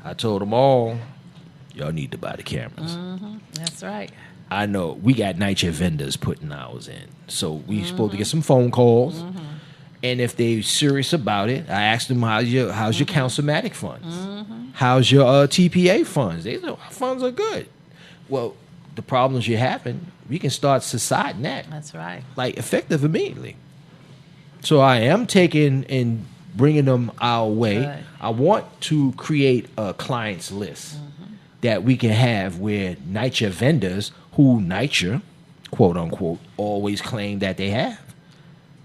I told them all, y'all need to buy the cameras. That's right. I know we got NYCHA vendors putting ours in, so we supposed to get some phone calls. And if they're serious about it, I asked them, how's your Councilmatic funds? How's your TPA funds? They said, our funds are good. Well, the problems you're having, we can start subsiding that. That's right. Like effective immediately. So I am taking and bringing them our way. Right. I want to create a clients list that we can have where NYCHA vendors who NYCHA, quote unquote, always claim that they have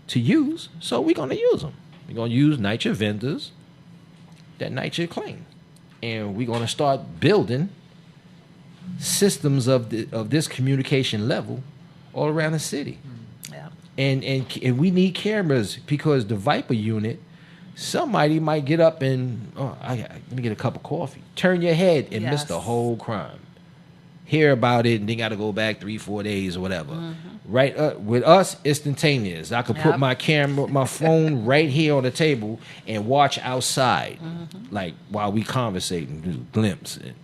to use. So we're going to use them. We're going to use NYCHA vendors that NYCHA claim. And we're going to start building systems of this communication level all around the city. Yeah. And we need cameras because the Viper unit, somebody might get up and, let me get a cup of coffee. Turn your head and miss the whole crime. Hear about it and then got to go back 3-4 days or whatever. Right? With us, instantaneous. I could put my camera, my phone right here on the table and watch outside, like while we conversating, do a glimpse. And,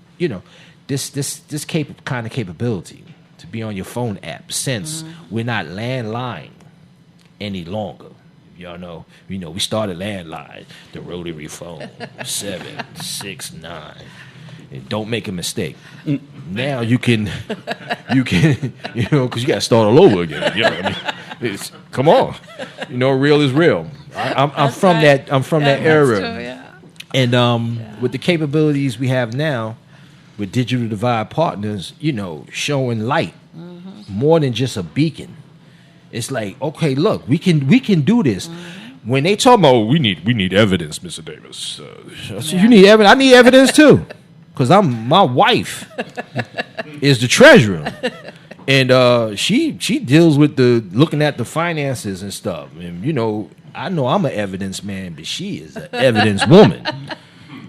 this kind of capability to be on your phone app since we're not landline any longer. Y'all know, we started landline, the rotary phone, 769. And don't make a mistake. Now you can, because you got to start all over again. Come on, real is real. I'm from that era, True, yeah. and with the capabilities we have now, with Digital Divide Partners, showing light more than just a beacon. It's like, okay, look, we can do this. When they talk about, we need evidence, Mr. Davis. You need evidence. I need evidence too, because my wife is the treasurer, and she deals with looking at the finances and stuff. And I know I'm an evidence man, but she is an evidence woman.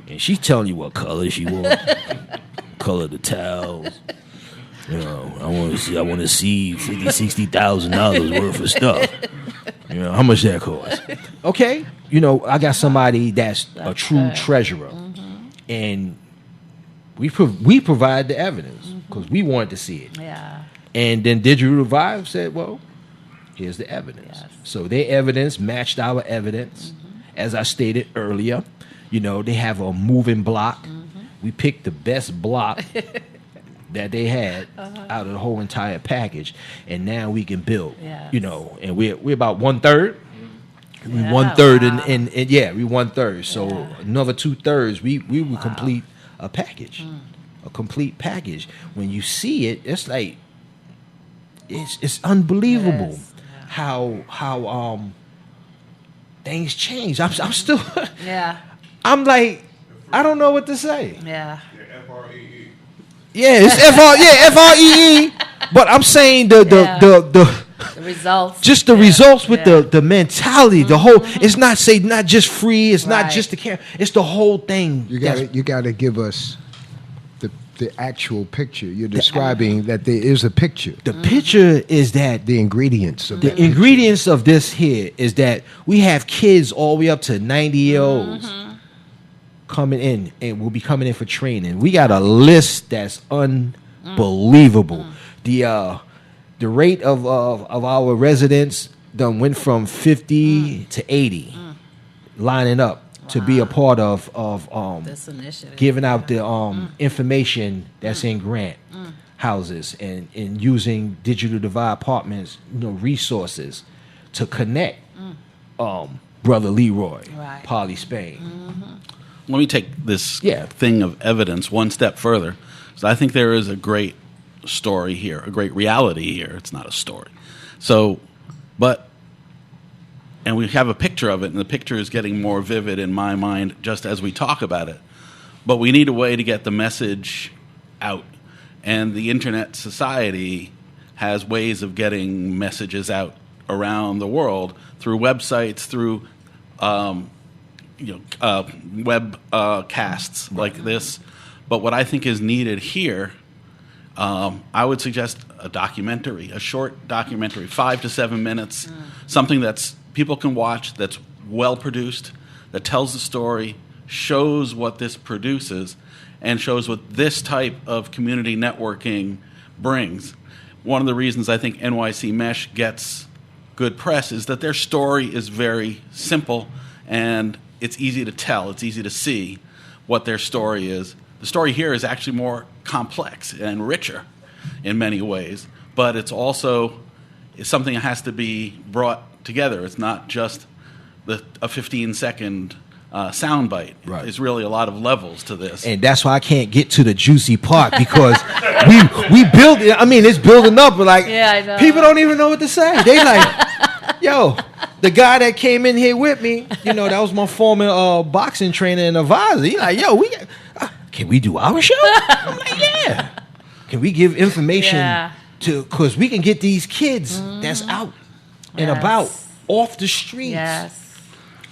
And she's telling you what color she wants, color of the towels. You know, I want to see $50,000-$60,000 worth of stuff. You know, how much that cost? Okay, you know, I got somebody that's a true treasurer, and we provide the evidence because we wanted to see it. Yeah. And then Digital Revive said, well, here's the evidence. Yes. So their evidence matched our evidence. As I stated earlier, you know, they have a moving block. We picked the best block that they had out of the whole entire package, and now we can build. Yes. You know, and we're about 1/3. We Yeah, 1/3, wow. and yeah, we 1/3. So Yeah. another 2/3, we will complete a package, a complete package. When you see it, it's like it's unbelievable Yes. how things change. I'm still Yeah. I'm like I don't know what to say. Yeah. Yeah, it's FREE. But I'm saying the The results. just the Yeah. results with Yeah. the mentality, the whole. It's not just free. It's not Right. just the camera. It's the whole thing. You got to give us the actual picture. You're describing that there is a picture. The picture is that The ingredients of the that ingredients of this here is that we have kids all the way up to 90-year-olds coming in, and will be coming in for training. We got a list that's unbelievable. The rate of our residents done went from 50 to 80 lining up to be a part of This initiative. giving out the information that's in grant houses and using Digital Divide Apartments, you know, resources to connect Brother Leroy, Right. Polly Spain. Let me take this Yeah. thing of evidence one step further. So I think there is a great story here, a great reality here. It's not a story. So, and we have a picture of it, and the picture is getting more vivid in my mind just as we talk about it. But we need a way to get the message out. And the Internet Society has ways of getting messages out around the world through websites, through web casts like this. But what I think is needed here, I would suggest a documentary, a short documentary, 5 to 7 minutes, something that's people can watch, that's well produced, that tells the story, shows what this produces, and shows what this type of community networking brings. One of the reasons I think NYC Mesh gets good press is that their story is very simple and it's easy to tell, it's easy to see what their story is. The story here is actually more complex and richer in many ways, but it's something that has to be brought together. It's not just a 15-second soundbite. Right. There's really a lot of levels to this. And that's why I can't get to the juicy part because we build it. I mean, it's building up, but like Yeah, I know. people don't even know what to say. They like, yo, the guy that came in here with me, you know, that was my former boxing trainer and advisor. He like, yo, can we do our show? I'm like, yeah. Can we give information Yeah. because we can get these kids that's out and Yes. about off the streets. Yes.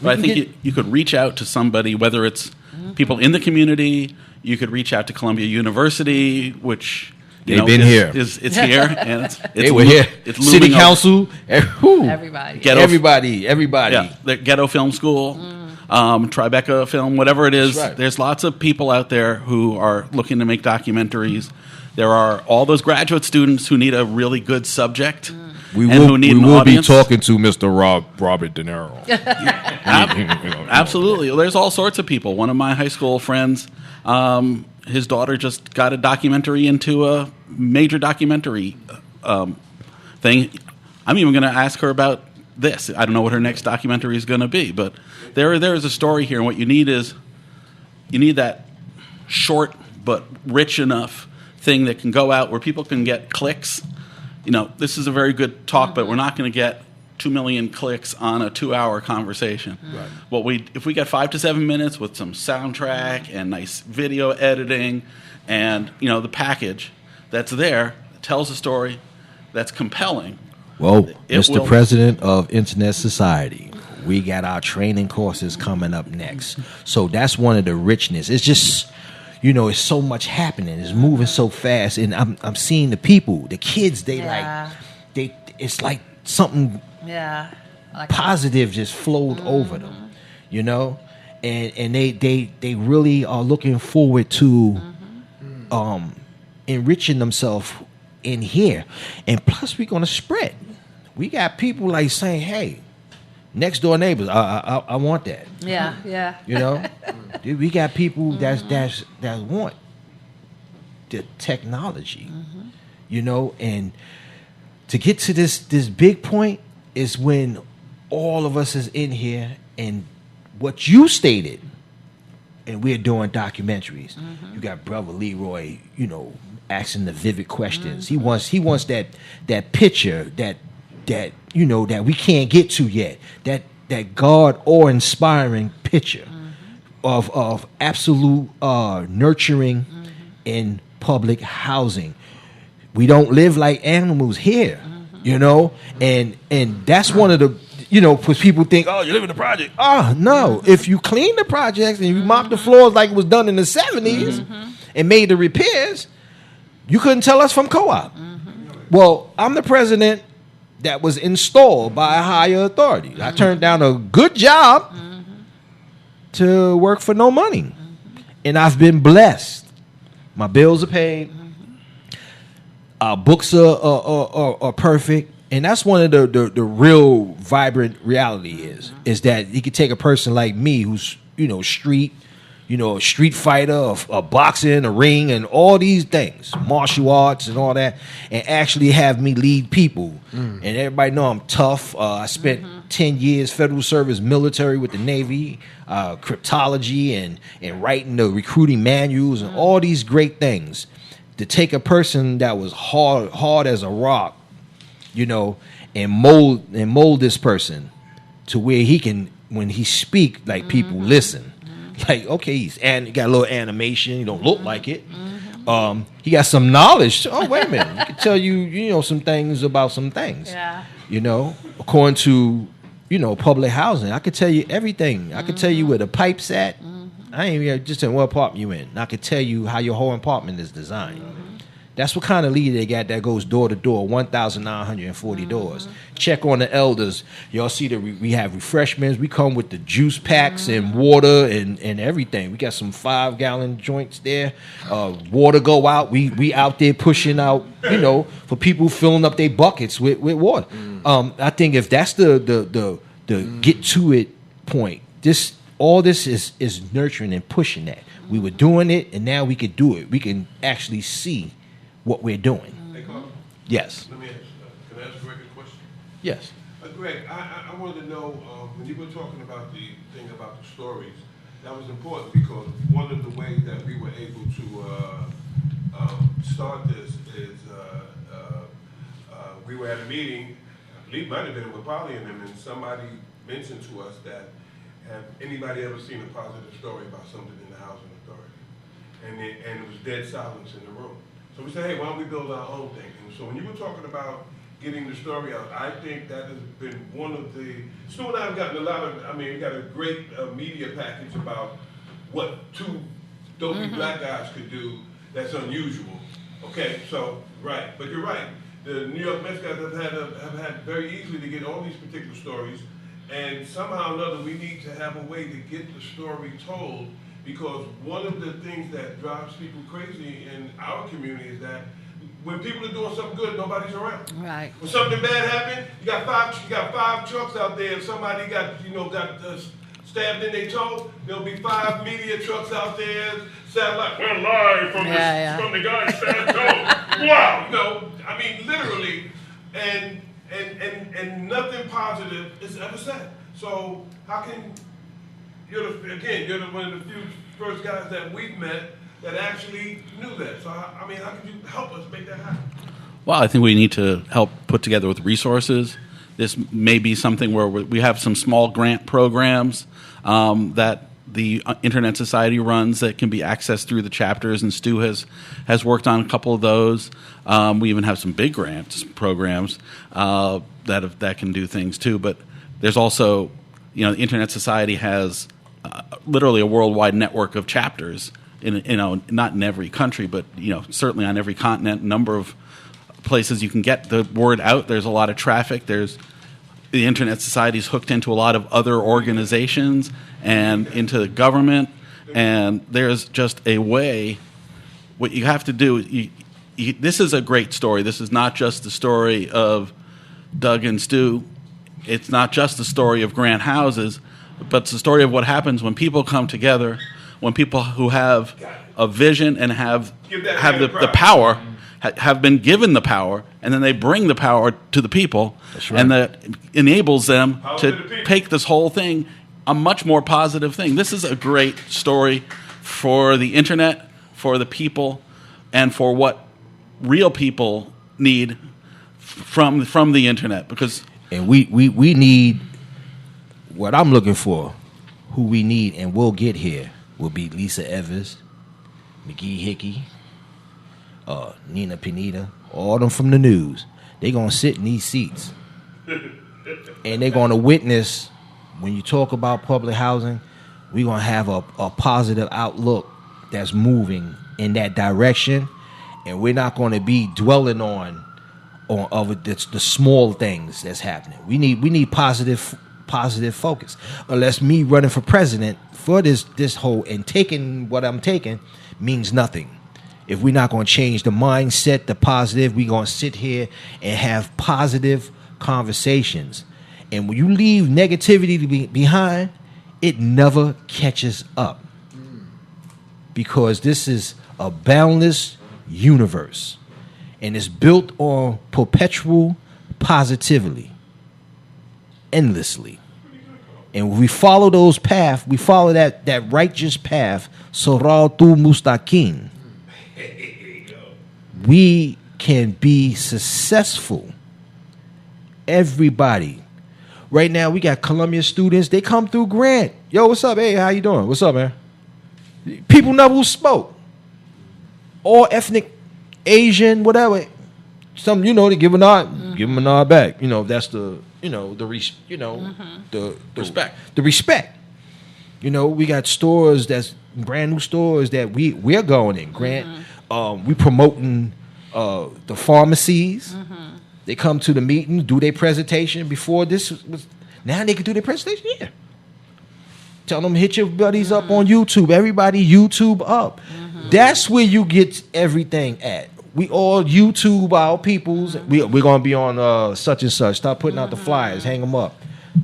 But I can think you could reach out to somebody, whether it's people in the community, you could reach out to Columbia University, which They've been here. It's here, and it's They were here. It's City looming up. Council, Everybody. Ghetto- everybody. Yeah, the Ghetto Film School, Tribeca Film, whatever it is. That's right. There's lots of people out there who are looking to make documentaries. There are all those graduate students who need a really good subject. We and will, who need we an will be audience. talking to Mr. Robert De Niro. Absolutely. Well, there's all sorts of people. One of my high school friends, his daughter just got a documentary into a major documentary thing. I'm even going to ask her about this. I don't know what her next documentary is going to be, but there is a story here, and what you need is that short but rich enough thing that can go out where people can get clicks. You know, this is a very good talk, but we're not going to get 2 million clicks on a 2-hour conversation. Right. If we get 5 to 7 minutes with some soundtrack and nice video editing, and the package that's there tells a story that's compelling. Well, It Mr. will- President of Internet Society, We got our training courses coming up next. So that's one of the richness. It's just, it's so much happening. It's moving so fast, and I'm seeing the people, the kids. It's like something positive just flowed over them, and they really are looking forward to enriching themselves in here, and plus we're gonna spread. We got people like saying, "Hey, next door neighbors, I want that." Yeah. Dude, we got people that want the technology, and to get to this big point is when all of us is in here and what you stated, and we're doing documentaries. You got Brother Leroy, asking the vivid questions. He wants that picture that we can't get to yet. That God awe-inspiring picture of absolute nurturing in public housing. We don't live like animals here, and that's one of the because people think, oh, you live in the project. Oh, no. If you clean the projects and you mop the floors like it was done in the 70s and made the repairs, you couldn't tell us from co-op. Well, I'm the president that was installed by a higher authority. I turned down a good job to work for no money. And I've been blessed. My bills are paid. Our books are perfect. And that's one of the real vibrant reality is that you could take a person like me who's, street, a street fighter, a boxing, a ring, and all these things, martial arts and all that, and actually have me lead people. And everybody know I'm tough. I spent 10 years federal service military with the Navy, cryptology and writing the recruiting manuals and all these great things. To take a person that was hard as a rock, and mold this person to where he can, when he speak, like people listen. Like, okay, he got a little animation. He don't look like it. He got some knowledge. Oh, wait a minute. He can tell you, some things about some things. Yeah. According to, public housing. I could tell you everything. I could tell you where the pipe's at. I ain't even just in what apartment you in. I could tell you how your whole apartment is designed. That's what kind of leader they got that goes door to door, 1,940 doors. Check on the elders. Y'all see that we have refreshments. We come with the juice packs and water and everything. We got some 5-gallon joints there. Water go out. We out there pushing out, for people filling up their buckets with water. I think if that's the get to it point, all this is nurturing and pushing that. We were doing it, and now we could do it. We can actually see what we're doing. Hey, Carl, Yes. let me ask, can I ask Greg a question? Yes. Greg, I wanted to know, when you were talking about the thing about the stories, that was important because one of the ways that we were able to start this is we were at a meeting, I believe it might have been with Polly and them, and somebody mentioned to us that, have anybody ever seen a positive story about something in the housing authority? And it was dead silence in the room. So we said, hey, why don't we build our own thing? And so when you were talking about getting the story out, I think that has been one of the, Stu and I have gotten a lot of, we got a great media package about what two dopey black guys could do that's unusual. Okay, so, right, but you're right. The New York Mets guys have had very easily to get all these particular stories, and somehow or another we need to have a way to get the story told. Because one of the things that drives people crazy in our community is that when people are doing something good, nobody's around. Right. When something bad happened, you got five trucks out there. If somebody got stabbed in their toe, there'll be 5 media trucks out there. Satellite, we're live from the guy's stabbed toe. Wow, literally, and nothing positive is ever said. So how can you're one of the few first guys that we've met that actually knew that. So, how could you help us make that happen? Well, I think we need to help put together with resources. This may be something where we have some small grant programs that the Internet Society runs that can be accessed through the chapters, and Stu has worked on a couple of those. We even have some big grants programs that can do things too. But there's also the Internet Society has literally a worldwide network of chapters. Not in every country, but certainly on every continent. Number of places you can get the word out. There's a lot of traffic. The Internet Society is hooked into a lot of other organizations and into the government. And there's just a way. What you have to do. This is a great story. This is not just the story of Doug and Stu. It's not just the story of Grant Houses, but it's the story of what happens when people come together, when people who have a vision and have the power, have been given the power, and then they bring the power to the people, and that enables them to take this whole thing a much more positive thing. This is a great story for the internet, for the people, and for what real people need from the internet. Because we need what I'm looking for. Who we need and will get here will be Lisa Evers, McGee Hickey, Nina Pineda, all them from the news. They're going to sit in these seats. And they're going to witness, when you talk about public housing, we're going to have a positive outlook that's moving in that direction. And we're not going to be dwelling on the small things that's happening. We need positive focus. Unless me running for president for this whole and taking what I'm taking means nothing. If we're not going to change the mindset, the positive, we're going to sit here and have positive conversations. And when you leave negativity behind, it never catches up. Because this is a boundless universe. And it's built on perpetual positivity. Endlessly. And when we follow those paths, we follow that righteous path, Siratu Mustaqim, we can be successful. Everybody. Right now, we got Columbia students. They come through Grant. Yo, what's up? Hey, how you doing? What's up, man? People never spoke. All ethnic, Asian, whatever. Some, they give a nod, give them a nod back. That's the respect. The respect. We got stores that's brand new stores that we're going in. Grant, we promoting the pharmacies. They come to the meeting, do their presentation before this was. Now they can do their presentation here. Tell them hit your buddies up on YouTube. Everybody YouTube up. That's where you get everything at. We all YouTube our peoples. We're gonna be on such and such. Start putting out the flyers, hang them up.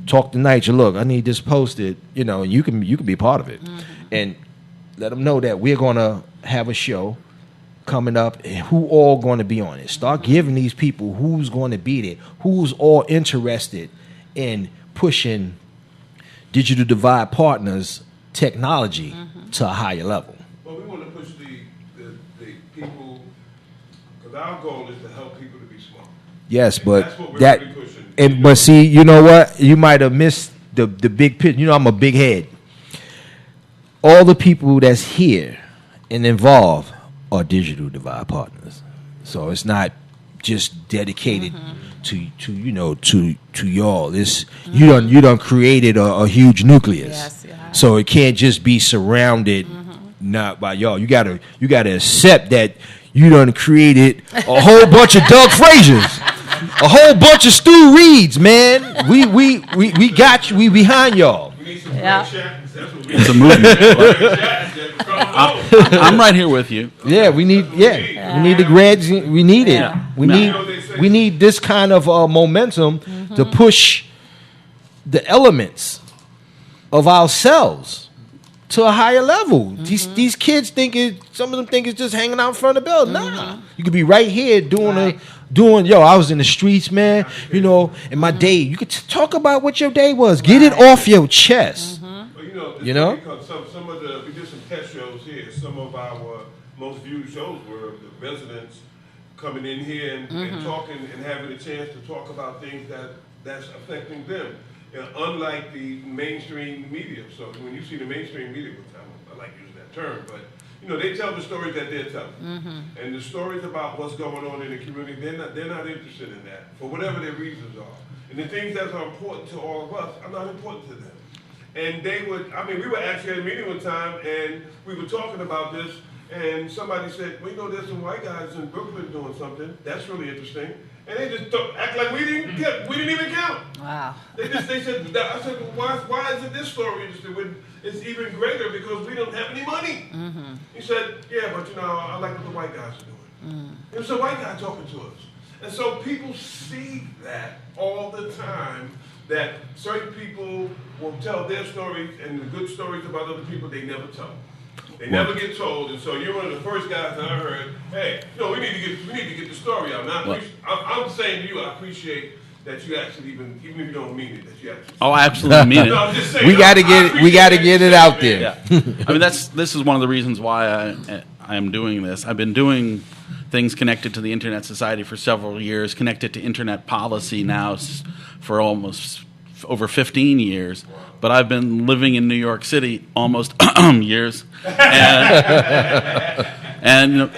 Talk to Nigel. Look, I need this posted. You can be part of it, and let them know that we're gonna have a show coming up. And who all going to be on it? Start giving these people who's going to be there. Who's all interested in pushing Digital Divide Partners technology to a higher level. Well, we want to push the people, because our goal is to help people to be smart. Yes, And but that's what we're really pushing. but see, you know what? You might have missed the big picture. I'm a big head. All the people that's here and involved are Digital Divide Partners. So it's not just dedicated to y'all. It's you done created a huge nucleus. Yes, yeah. So it can't just be surrounded not by y'all. You gotta accept that you done created a whole bunch of Doug Frazier's, a whole bunch of Stu Reeds, man. We got you. We behind y'all. We need some Yeah. great chapters. That's what we it's a movement. I'm right here with you. Yeah, we need the grads. We need it. Yeah. We need this kind of momentum to push the elements of ourselves to a higher level. These kids some of them think it's just hanging out in front of the building. Nah, you could be right here doing. I was in the streets, man. In my day, you could talk about what your day was. Get it off your chest. Well, because some of we did some test shows here. Some of our most viewed shows were the residents coming in here and talking and having a chance to talk about things that's affecting them. Unlike the mainstream media. So when you see the mainstream media, which I like using that term, but they tell the stories that they're telling, and the stories about what's going on in the community, they're not interested in that for whatever their reasons are. And the things that are important to all of us are not important to them. And they would, I mean, we were actually at a meeting one time, and we were talking about this, and somebody said, well, you know, there's some white guys in Brooklyn doing something. That's really interesting. And they just act like we didn't even count. Wow. They said, I said, well, why isn't this story interesting when it's even greater because we don't have any money? Mm-hmm. He said, yeah, but you know, I like what the white guys are doing. It was a white guy talking to us. And so people see that all the time, that certain people will tell their stories and the good stories about other people they never tell. They never get told, and so you're one of the first guys that I heard. Hey, we need to get the story out. Now, I'm saying to you, I appreciate that you actually even if you don't mean it, that you actually. Oh, I absolutely mean it. No, I'm just saying. We got to get it out there. Yeah. I mean, this is one of the reasons why I am doing this. I've been doing things connected to the Internet Society for several years, connected to internet policy now for almost over 15 years. But I've been living in New York City almost years, and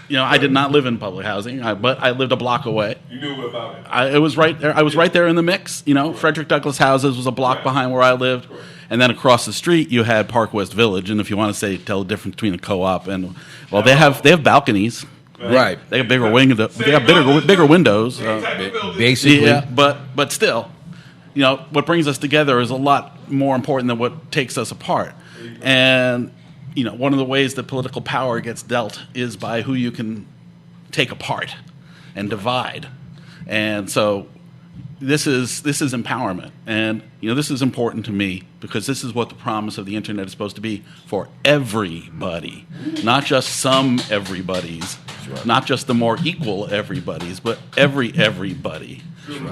you know, I did not live in public housing, but I lived a block away. You knew about it. I was right there. I was right there in the mix. You know, Frederick Douglass Houses was a block behind where I lived, and then across the street you had Park West Village. And if you want to tell the difference between a co-op and they have balconies. Right. They have bigger windows. They have bigger windows. Basically. Yeah, but still. You know, what brings us together is a lot more important than what takes us apart. And, you know, one of the ways that political power gets dealt is by who you can take apart and divide. And so this is empowerment. And, you know, this is important to me because this is what the promise of the Internet is supposed to be for everybody, not just some everybody's, not just the more equal everybody's, but everybody.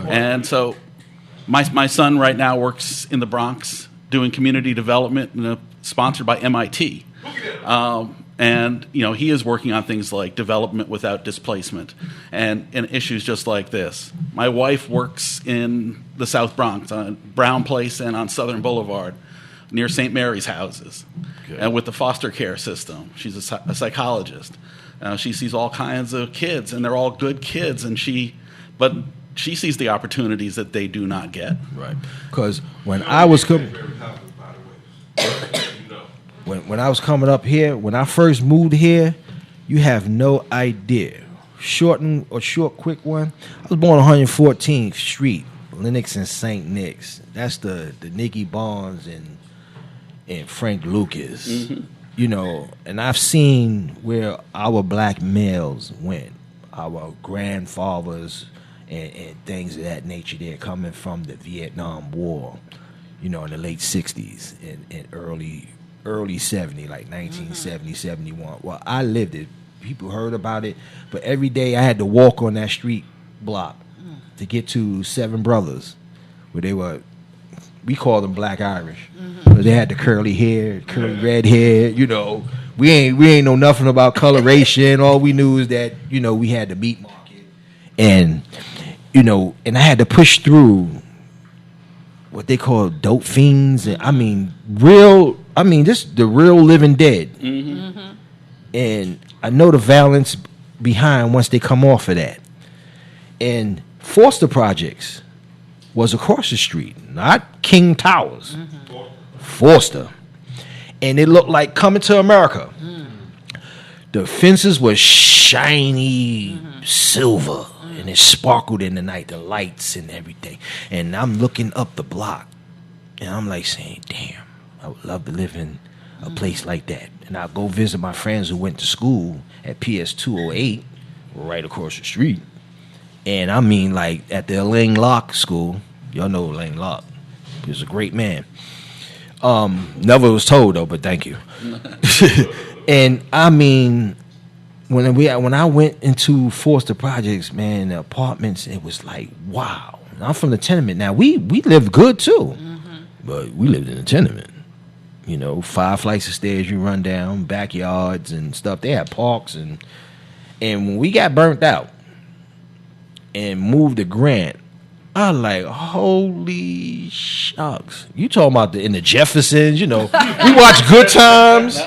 And so my son right now works in the Bronx doing community development, sponsored by MIT. And, you know, he is working on things like development without displacement and issues just like this. My wife works in the South Bronx on Brown Place and on Southern Boulevard near St. Mary's houses and with the foster care system. She's a psychologist. She sees all kinds of kids, and they're all good kids, but she sees the opportunities that they do not get. Right. Because when I was coming, when I was coming up here, when I first moved here, you have no idea. Short, quick one. I was born on 114th Street, Lenox and St. Nick's. That's the Nicky Barnes and Frank Lucas. Mm-hmm. You know, and I've seen where our black males went, our grandfathers. And things of that nature. They're coming from the Vietnam War, you know, in the late 60s and early 70s, like 1970, 71. Well, I lived it. People heard about it. But every day I had to walk on that street block to get to Seven Brothers, where we called them Black Irish. But they had the curly hair, red hair, you know. We ain't know nothing about coloration. All we knew is that, you know, we had the meat market. And you know, and I had to push through what they call dope fiends. And just the real living dead. Mm-hmm. And I know the violence behind once they come off of that. And Foster Projects was across the street, not King Towers. Mm-hmm. Foster. And it looked like Coming to America. Mm. The fences were shiny silver. And it sparkled in the night, the lights and everything. And I'm looking up the block, and I'm like saying, damn, I would love to live in a place like that. And I'll go visit my friends who went to school at PS 208, right across the street. And I mean, like, at the Lang Locke School. Y'all know Lang Locke. He was a great man. Never was told, though, but thank you. And I mean, when I went into Foster Projects, man, the apartments, it was like, wow. I'm from the tenement. Now, we lived good, too. Mm-hmm. But we lived in a tenement. You know, 5 flights of stairs you run down, backyards and stuff. They had parks. And when we got burnt out and moved to Grant, I was like, holy shucks. You talking about in the Jeffersons, you know. We watch Good Times,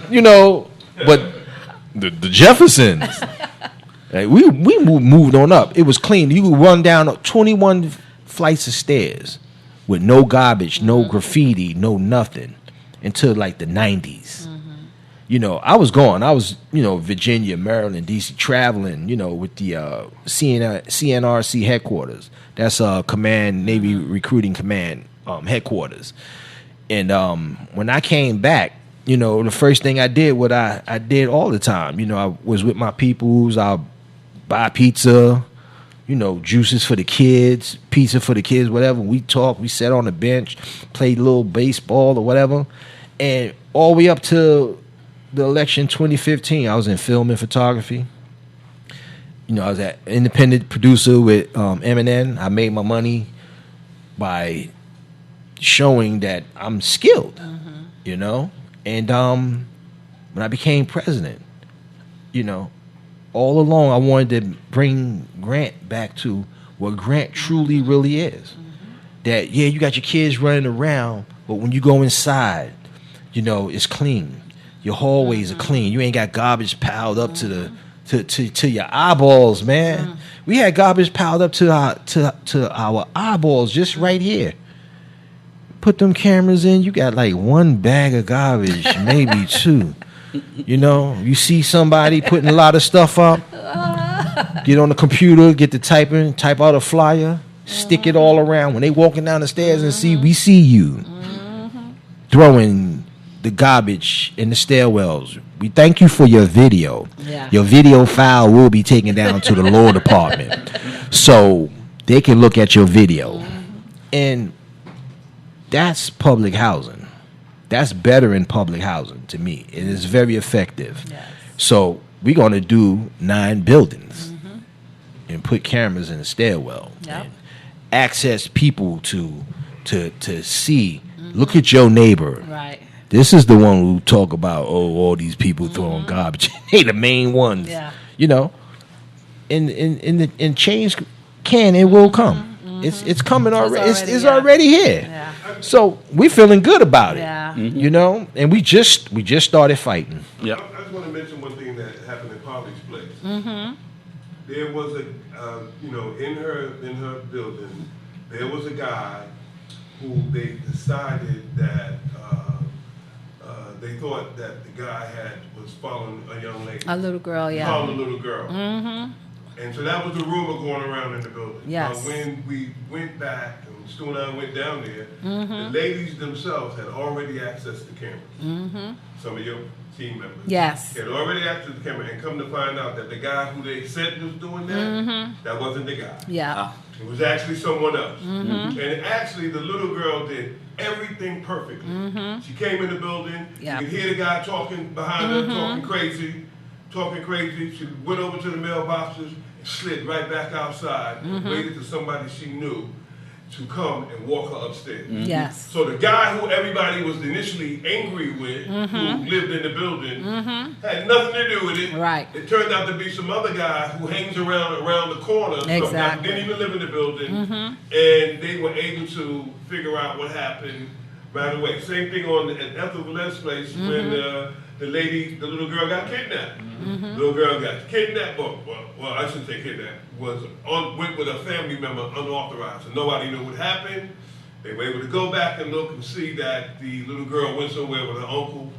you know, but the Jeffersons. Like, we moved on up. It was clean. You could run down 21 flights of stairs with no garbage, no graffiti, no nothing until like the 90s. You know, I was, you know, Virginia, Maryland, D.C., traveling, you know, with the CNRC headquarters. That's Command, Navy Recruiting Command headquarters. And when I came back, you know, the first thing I did, what I did all the time, you know, I was with my peoples. I'll buy pizza, you know, juices for the kids, pizza for the kids, whatever. We talked, we sat on the bench, played a little baseball or whatever. And all the way up to the election 2015, I was in film and photography. You know, I was an independent producer with Eminem. I made my money by showing that I'm skilled, you know. And when I became president, you know, all along I wanted to bring Grant back to what Grant truly really is. That, yeah, you got your kids running around, but when you go inside, you know, it's clean. Your hallways are clean. You ain't got garbage piled up to your eyeballs, man. We had garbage piled up to our eyeballs just right here. Put them cameras in, you got like one bag of garbage, maybe two. You know, you see somebody putting a lot of stuff up, get on the computer, get to typing, type out a flyer, stick it all around. When they walking down the stairs and we see you throwing the garbage in the stairwells. We thank you for your video. Yeah. Your video file will be taken down to the law department so they can look at your video. And that's public housing. That's better in public housing to me. It is very effective. Yes. So we're going to do 9 buildings and put cameras in the stairwell. Yep. And access people to see. Look at your neighbor. Right. This is the one who talk about, all these people throwing garbage. They the main ones. Yeah. You know. And change can and will come. It's coming already. It's already here. Yeah. So we feeling good about it. Yeah. You know, and we just started fighting. Yep. I just want to mention one thing that happened in Polly's place. There was a, you know, in her building, there was a guy who they decided that they thought that the guy was following a young lady. A little girl, yeah. Following a little girl. And so that was the rumor going around in the building. Yes. When we went back, and Stu and I went down there, the ladies themselves had already accessed the cameras. Some of your team members. Yes. Had already accessed the camera and come to find out that the guy who they said was doing that, that wasn't the guy. Yeah. It was actually someone else. And actually, the little girl did everything perfectly. She came in the building. Yeah. You could hear the guy talking behind her, talking crazy. She went over to the mailboxes and slid right back outside and waited for somebody she knew to come and walk her upstairs. Yes. So the guy who everybody was initially angry with, who lived in the building, had nothing to do with it. Right. It turned out to be some other guy who hangs around the corner. Exactly. Didn't even live in the building. And they were able to figure out what happened right away. Same thing at Ethel Valdez's place when the little girl got kidnapped. Little girl got kidnapped. Well, I shouldn't say kidnapped. Went with a family member unauthorized, and nobody knew what happened. They were able to go back and look and see that the little girl went somewhere with her uncle,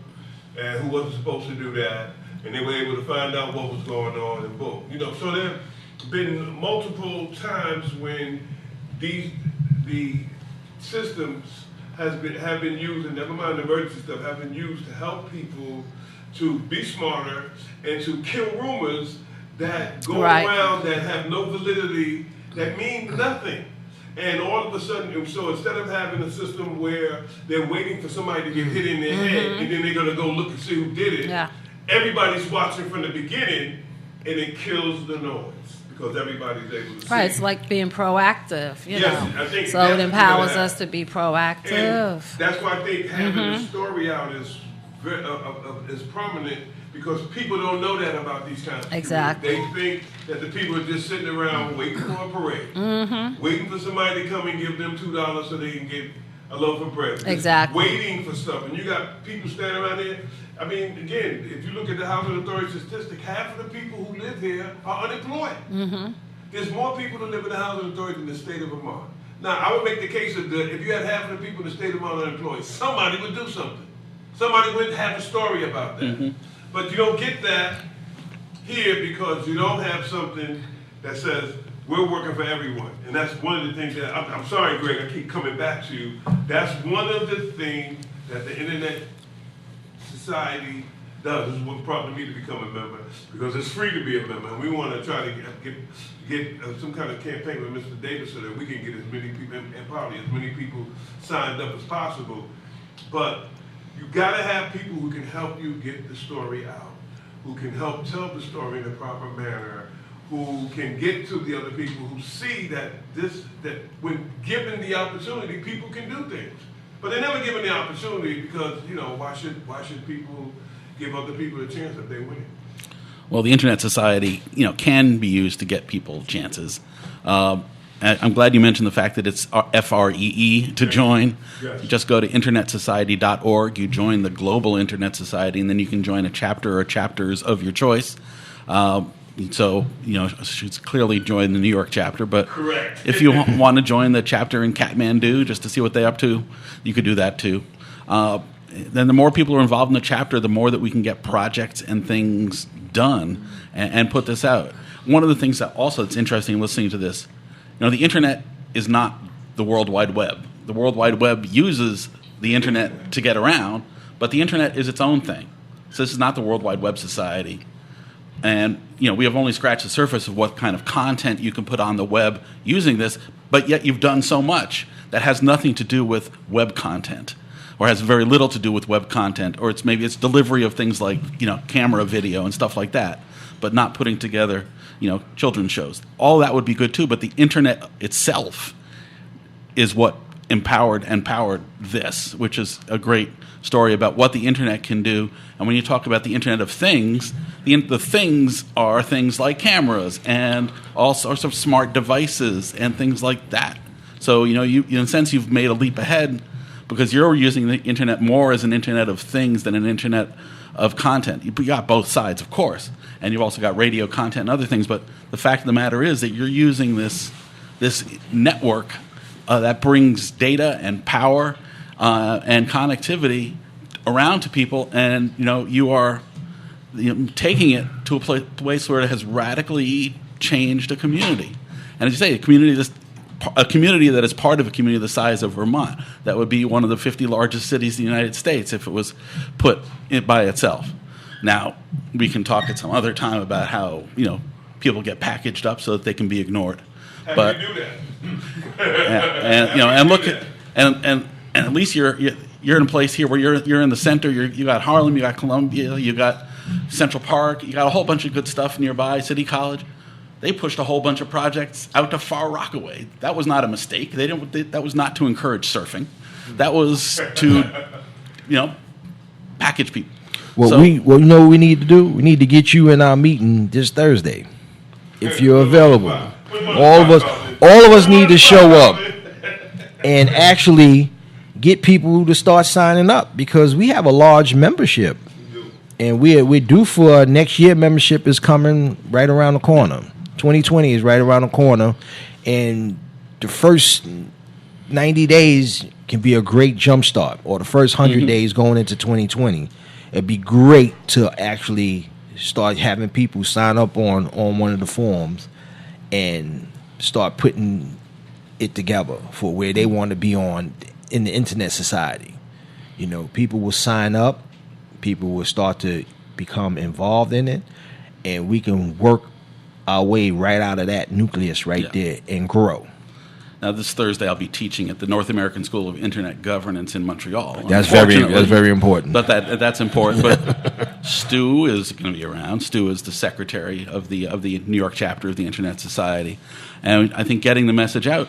and who wasn't supposed to do that. And they were able to find out what was going on, and boom. You know, so there have been multiple times when the systems have been used, and never mind the emergency stuff, have been used to help people to be smarter and to kill rumors that go around that have no validity, that mean nothing. And all of a sudden, so instead of having a system where they're waiting for somebody to get hit in their head and then they're going to go look and see who did it, everybody's watching from the beginning and it kills the noise. Because everybody's able to see. Right, it's like being proactive, you know. I think so it empowers us to be proactive. And that's why I think having the story out is prominent, because people don't know that about these kinds of people. Exactly. They think that the people are just sitting around waiting for a parade, waiting for somebody to come and give them $2 so they can get a loaf of bread. Exactly. Waiting for stuff. And you got people standing around there. I mean, again, if you look at the Housing Authority statistic, half of the people who live here are unemployed. There's more people that live in the Housing Authority than the state of Vermont. Now, I would make the case that if you had half of the people in the state of Maryland unemployed, somebody would do something. Somebody would have a story about that. But you don't get that here because you don't have something that says, we're working for everyone. And that's one of the things that, I'm sorry, Greg, I keep coming back to you. That's one of the things that the Internet Society does. This is what prompted me to become a member, because it's free to be a member. And we want to try to get some kind of campaign with Mr. Davis so that we can get as many people, and probably as many people signed up as possible. But you got to have people who can help you get the story out, who can help tell the story in a proper manner, who can get to the other people, who see that when given the opportunity, people can do things. But they're never given the opportunity because, why should people give other people a chance if they're winning? Well, the Internet Society, can be used to get people chances. I'm glad you mentioned the fact that it's FREE to join. Yes. You just go to internetsociety.org, you join the Global Internet Society, and then you can join a chapter or chapters of your choice. So, she's clearly joined the New York chapter, but Correct. If you want to join the chapter in Kathmandu just to see what they're up to, you could do that too. Then the more people are involved in the chapter, the more that we can get projects and things done and put this out. One of the things that also it's interesting listening to this, the internet is not the World Wide Web. The World Wide Web uses the internet to get around, but the internet is its own thing. So this is not the World Wide Web Society. And, we have only scratched the surface of what kind of content you can put on the web using this, but yet you've done so much that has nothing to do with web content, or has very little to do with web content, or maybe it's delivery of things like, camera video and stuff like that, but not putting together, children's shows. All that would be good too, but the internet itself is what empowered and powered this, which is a great story about what the internet can do. And when you talk about the Internet of Things, the things are things like cameras and all sorts of smart devices and things like that. So, you in a sense, you've made a leap ahead because you're using the internet more as an Internet of Things than an Internet of content. You got both sides, of course, and you've also got radio content and other things. But the fact of the matter is that you're using this network that brings data and power and connectivity around to people, and you are taking it to a place where it has radically changed a community. And as you say, a community that is part of a community the size of Vermont, that would be one of the 50 largest cities in the United States if it was put by itself. Now, we can talk at some other time about how people get packaged up so that they can be ignored. How do you do that? and look at and at least you're in a place here where you're in the center. You got Harlem, you got Columbia, you got Central Park, you got a whole bunch of good stuff nearby. City College, they pushed a whole bunch of projects out to Far Rockaway. That was not a mistake. That was not to encourage surfing. That was to package people. Well, you know what we need to do? We need to get you in our meeting this Thursday, if you're available. All of us need to show up and actually get people to start signing up, because we have a large membership, and we're due for next year. Membership is coming right around the corner. 2020 is right around the corner, and the first 90 days can be a great jump start, or the first 100 days going into 2020. It'd be great to actually start having people sign up on one of the forums and start putting it together for where they want to be on in the Internet Society. People will sign up, people will start to become involved in it, and we can work our way right out of that nucleus there and grow. Now, this Thursday, I'll be teaching at the North American School of Internet Governance in Montreal. That's very important. But that's important. But Stu is going to be around. Stu is the secretary of the New York chapter of the Internet Society, and I think getting the message out.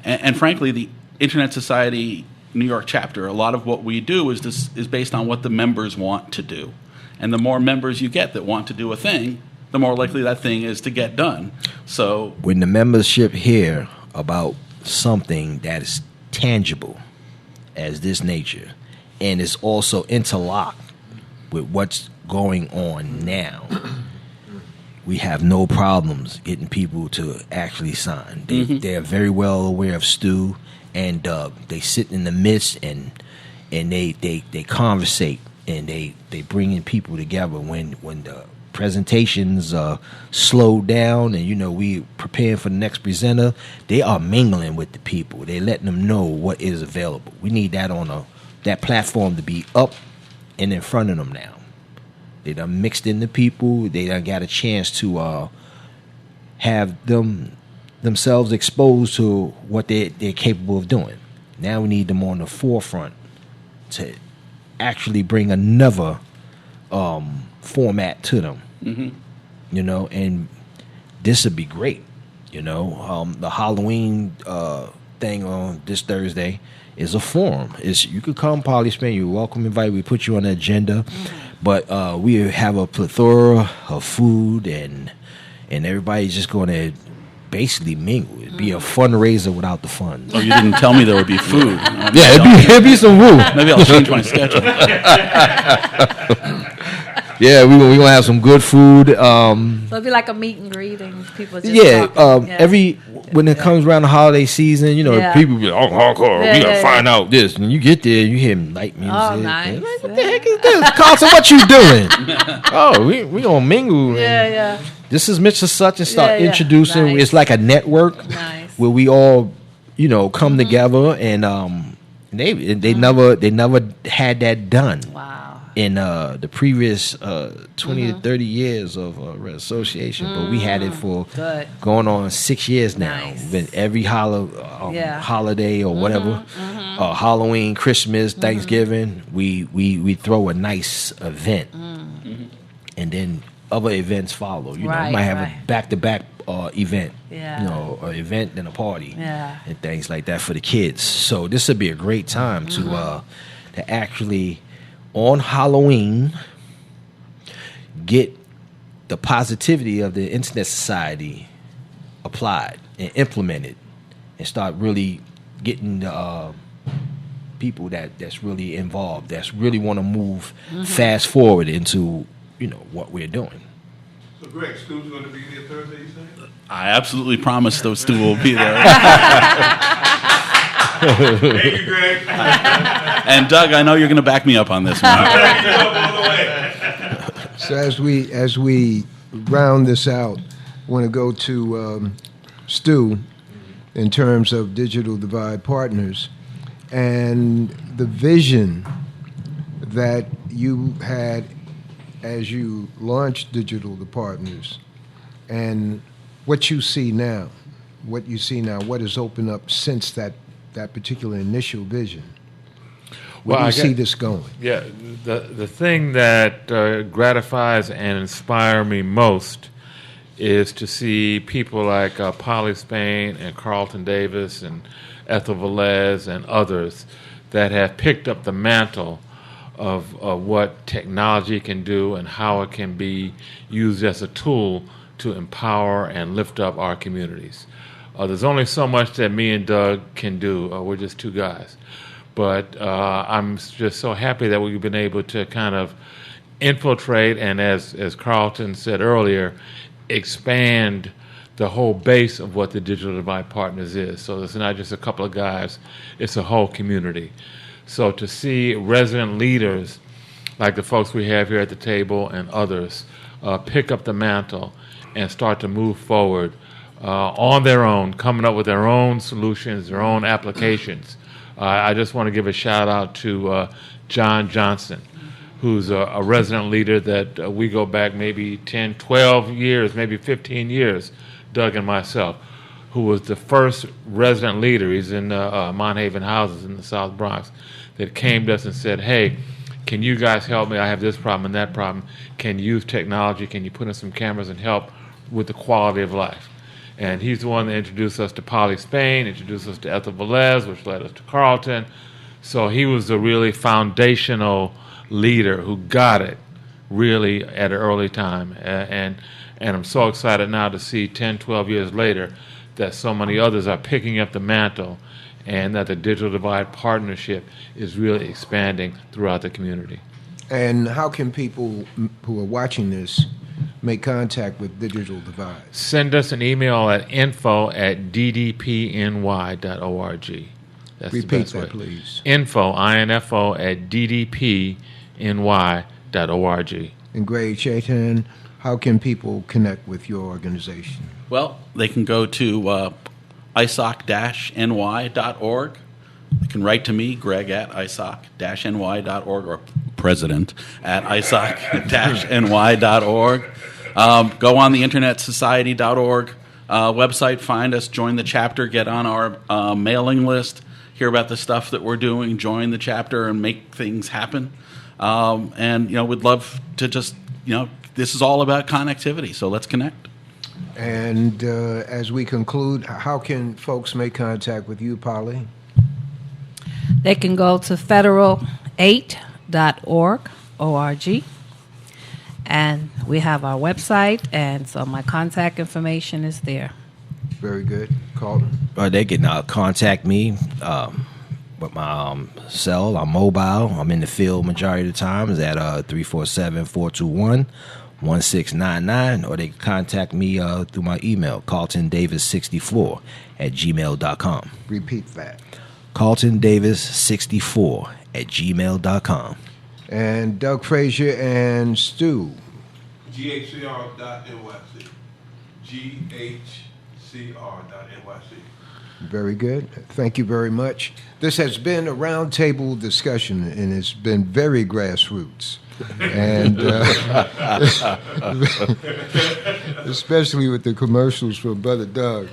And frankly, the Internet Society New York chapter, a lot of what we do is based on what the members want to do, and the more members you get that want to do a thing, the more likely that thing is to get done. So when the membership hear about something that is tangible as this nature, and is also interlocked with what's going on now, we have no problems getting people to actually sign. They are very well aware of Stu and Doug. They sit in the midst and they conversate and they bring in people together when the presentations slow down and we preparing for the next presenter. They are mingling with the people. They letting them know what is available. We need that on that platform to be up and in front of them now. They done mixed in the people. They done got a chance to have themselves exposed to what they're capable of doing. Now we need them on the forefront to actually bring another format to them. And this would be great. The Halloween thing on this Thursday is a forum. You could come, Poly Spain. You're welcome, invite. We put you on the agenda, but we have a plethora of food and everybody's just going to basically mingle. It'd be a fundraiser without the fun. Oh, you didn't tell me there would be food. It'd be some room. Maybe I'll change my schedule. Yeah, we're gonna have some good food. So it'd be like a meet and greet, and people just talking. When it comes around the holiday season, people be like, hardcore. We gotta find out this, and you get there, you hear light music. Oh, nice. Like, what the heck is this? Carlton, what you doing? Oh, we gonna mingle. Yeah. This is Mr. Such and start introducing. Nice. It's like a network where we all, come together, and they never had that done. Wow. In the previous 20 to 30 years of association, but we had it for going on 6 years now. Nice. Been every holiday or whatever, Halloween, Christmas, Thanksgiving, we throw a nice event, and then other events follow. We might have a back-to-back event, an event and a party, and things like that for the kids. So this would be a great time to actually, on Halloween, get the positivity of the Internet Society applied and implemented and start really getting the people that's really involved, that's really want to move fast forward into what we're doing. So Greg, Stu's going to be here Thursday, you say? I absolutely promise those two will be there. Thank you, Greg. And Doug, I know you're going to back me up on this one. So as we round this out, I want to go to Stu in terms of Digital Divide Partners and the vision that you had as you launched Digital Partners and what you see now, what has opened up since that particular initial vision. Where do you see this going? Yeah, the thing that gratifies and inspires me most is to see people like Poly Spain and Carlton Davis and Ethel Velez and others that have picked up the mantle of what technology can do and how it can be used as a tool to empower and lift up our communities. There's only so much that me and Doug can do. We're just two guys. But I'm just so happy that we've been able to kind of infiltrate and, as Carlton said earlier, expand the whole base of what the Digital Divide Partners is. So it's not just a couple of guys, it's a whole community. So to see resident leaders like the folks we have here at the table and others pick up the mantle and start to move forward on their own, coming up with their own solutions, their own applications. I just want to give a shout out to John Johnson, who's a resident leader that we go back maybe 10, 12 years, maybe 15 years, Doug and myself, who was the first resident leader. He's in Mount Haven Houses in the South Bronx, that came to us and said, hey, can you guys help me? I have this problem and that problem. Can you use technology? Can you put in some cameras and help with the quality of life? And he's the one that introduced us to Poly Spain, introduced us to Ethel Velez, which led us to Carlton. So he was a really foundational leader who got it really at an early time. And I'm so excited now to see 10, 12 years later that so many others are picking up the mantle and that the Digital Divide Partnership is really expanding throughout the community. And how can people who are watching this make contact with Digital Divide? Send us an email at info@ddpny.org. That's the Repeat best that, way. please. Info @ddpny.org. And Greg Chaitan, how can people connect with your organization? Well, they can go to isoc-ny.org. They can write to me, Greg at isoc-ny.org, or president at isoc-ny.org. Go on the internetsociety.org website, find us, join the chapter, get on our mailing list, hear about the stuff that we're doing, join the chapter and make things happen. And, we'd love to just, this is all about connectivity, so let's connect. And as we conclude, how can folks make contact with you, Polly? They can go to federal8.org, O-R-G, and we have our website, and so my contact information is there. Very good. Carlton? They can contact me with my cell. I'm mobile. I'm in the field majority of the time. It's at 347-421-1699, or they can contact me through my email, carltondavis64@gmail.com. Repeat that. carltondavis64@gmail.com. And Doug Frazier and Stu. GHCR.NYC. GHCR.NYC. Very good. Thank you very much. This has been a roundtable discussion, and it's been very grassroots. And especially with the commercials from Brother Doug.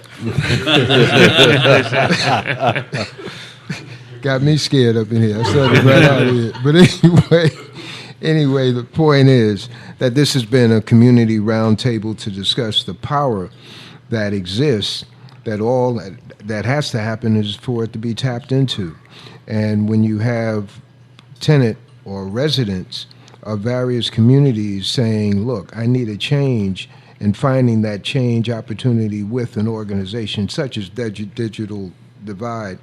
Got me scared up in here. I started right out of here. But anyway, the point is that this has been a community roundtable to discuss the power that exists, that all that has to happen is for it to be tapped into. And when you have tenant or residents of various communities saying, look, I need a change, and finding that change opportunity with an organization such as Digital Divide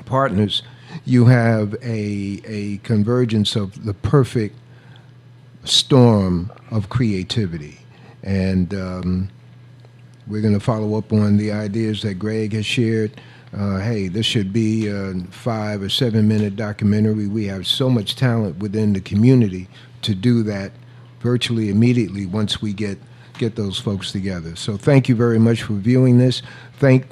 Partners, you have a convergence of the perfect storm of creativity. And we're going to follow up on the ideas that Greg has shared. Hey, this should be a 5 or 7 minute documentary. We have so much talent within the community to do that virtually immediately once we get those folks together. So thank you very much for viewing this. Thank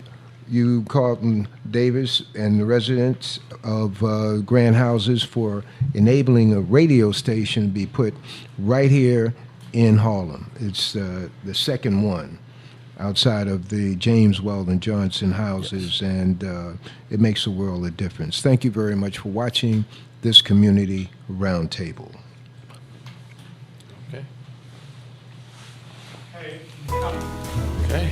you, Carlton Davis, and the residents of Grand Houses for enabling a radio station to be put right here in Harlem. It's the second one outside of the James Weldon Johnson houses, and it makes a world of difference. Thank you very much for watching this Community Roundtable. Okay. Okay.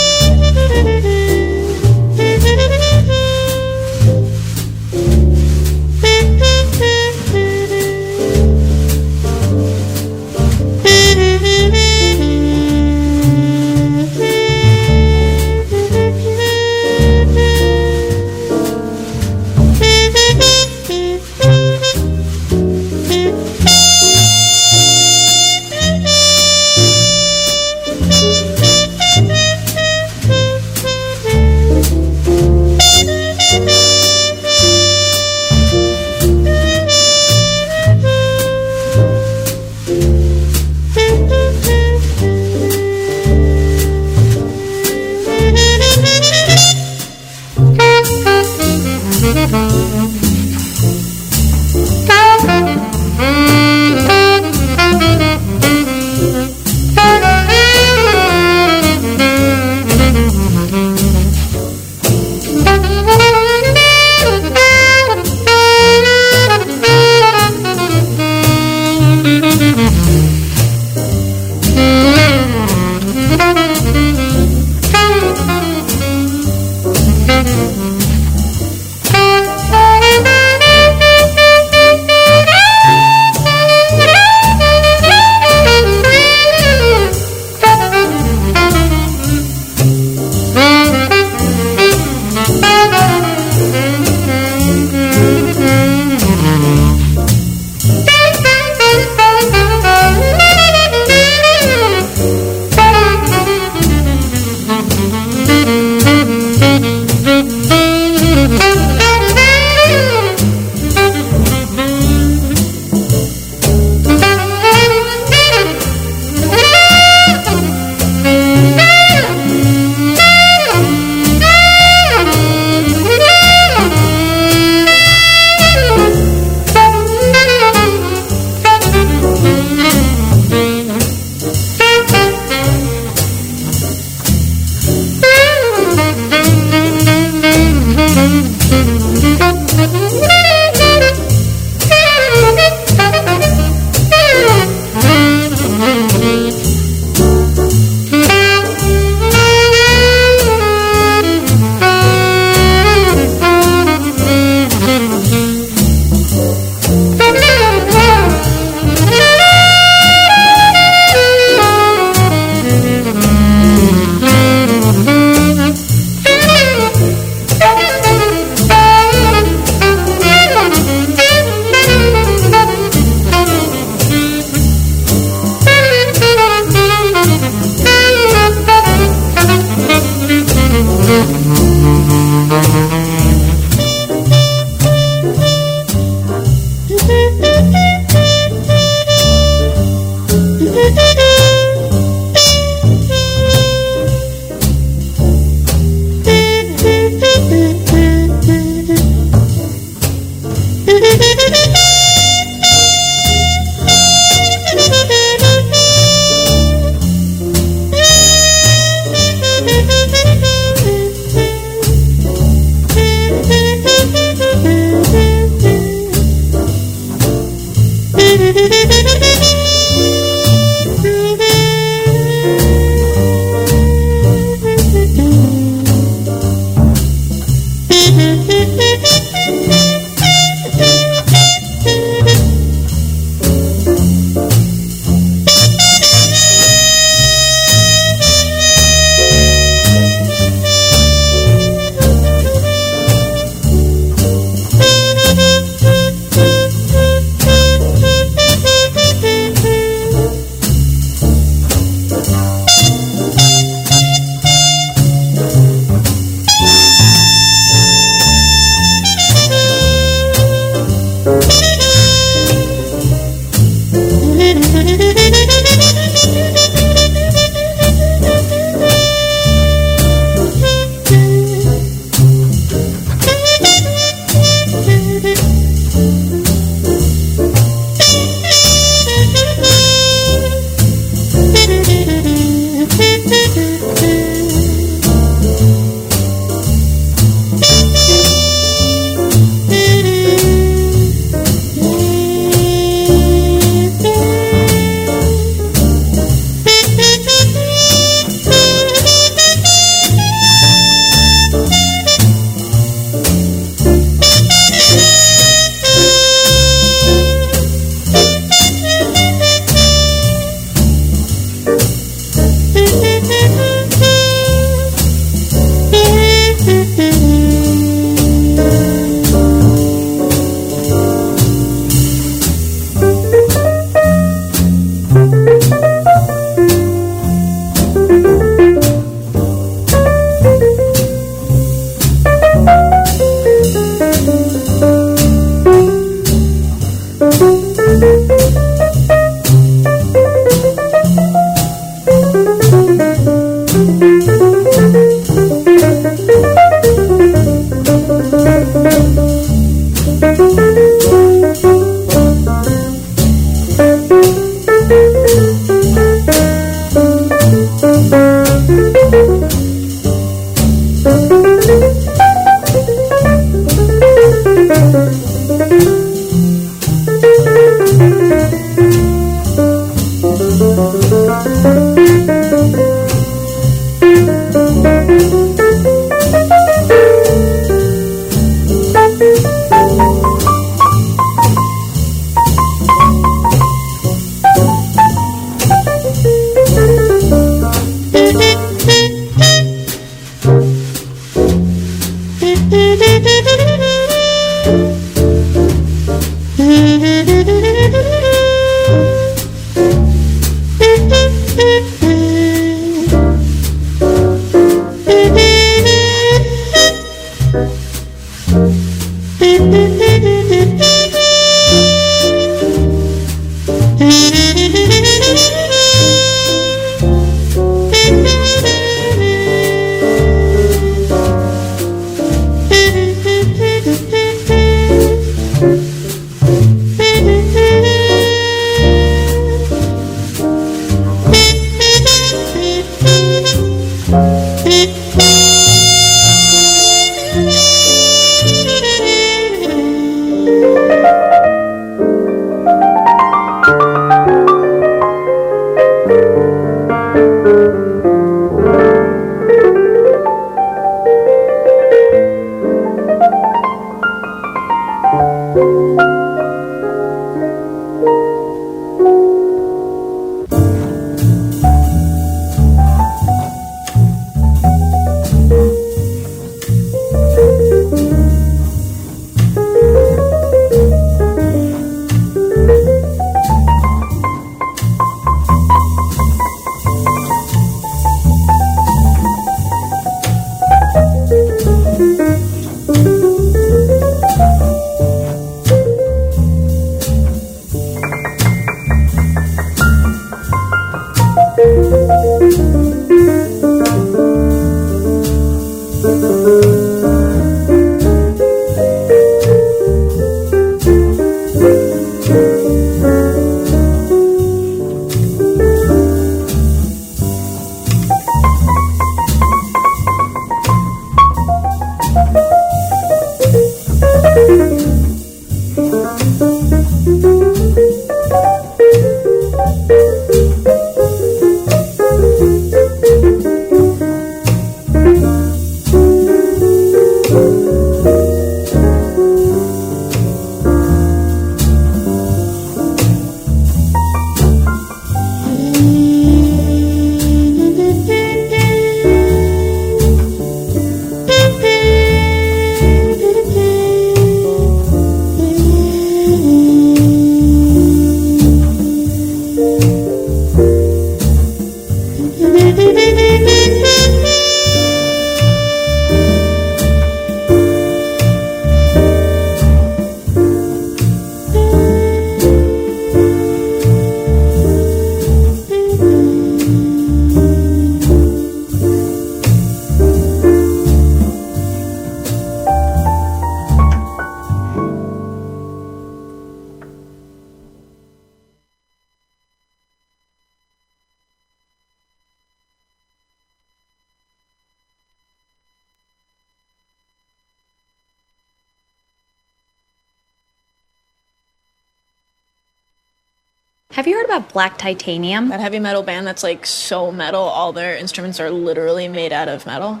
Have you heard about Black Titanium? That heavy metal band that's like so metal, all their instruments are literally made out of metal.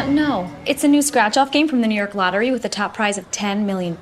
No. It's a new scratch-off game from the New York Lottery with a top prize of $10 million.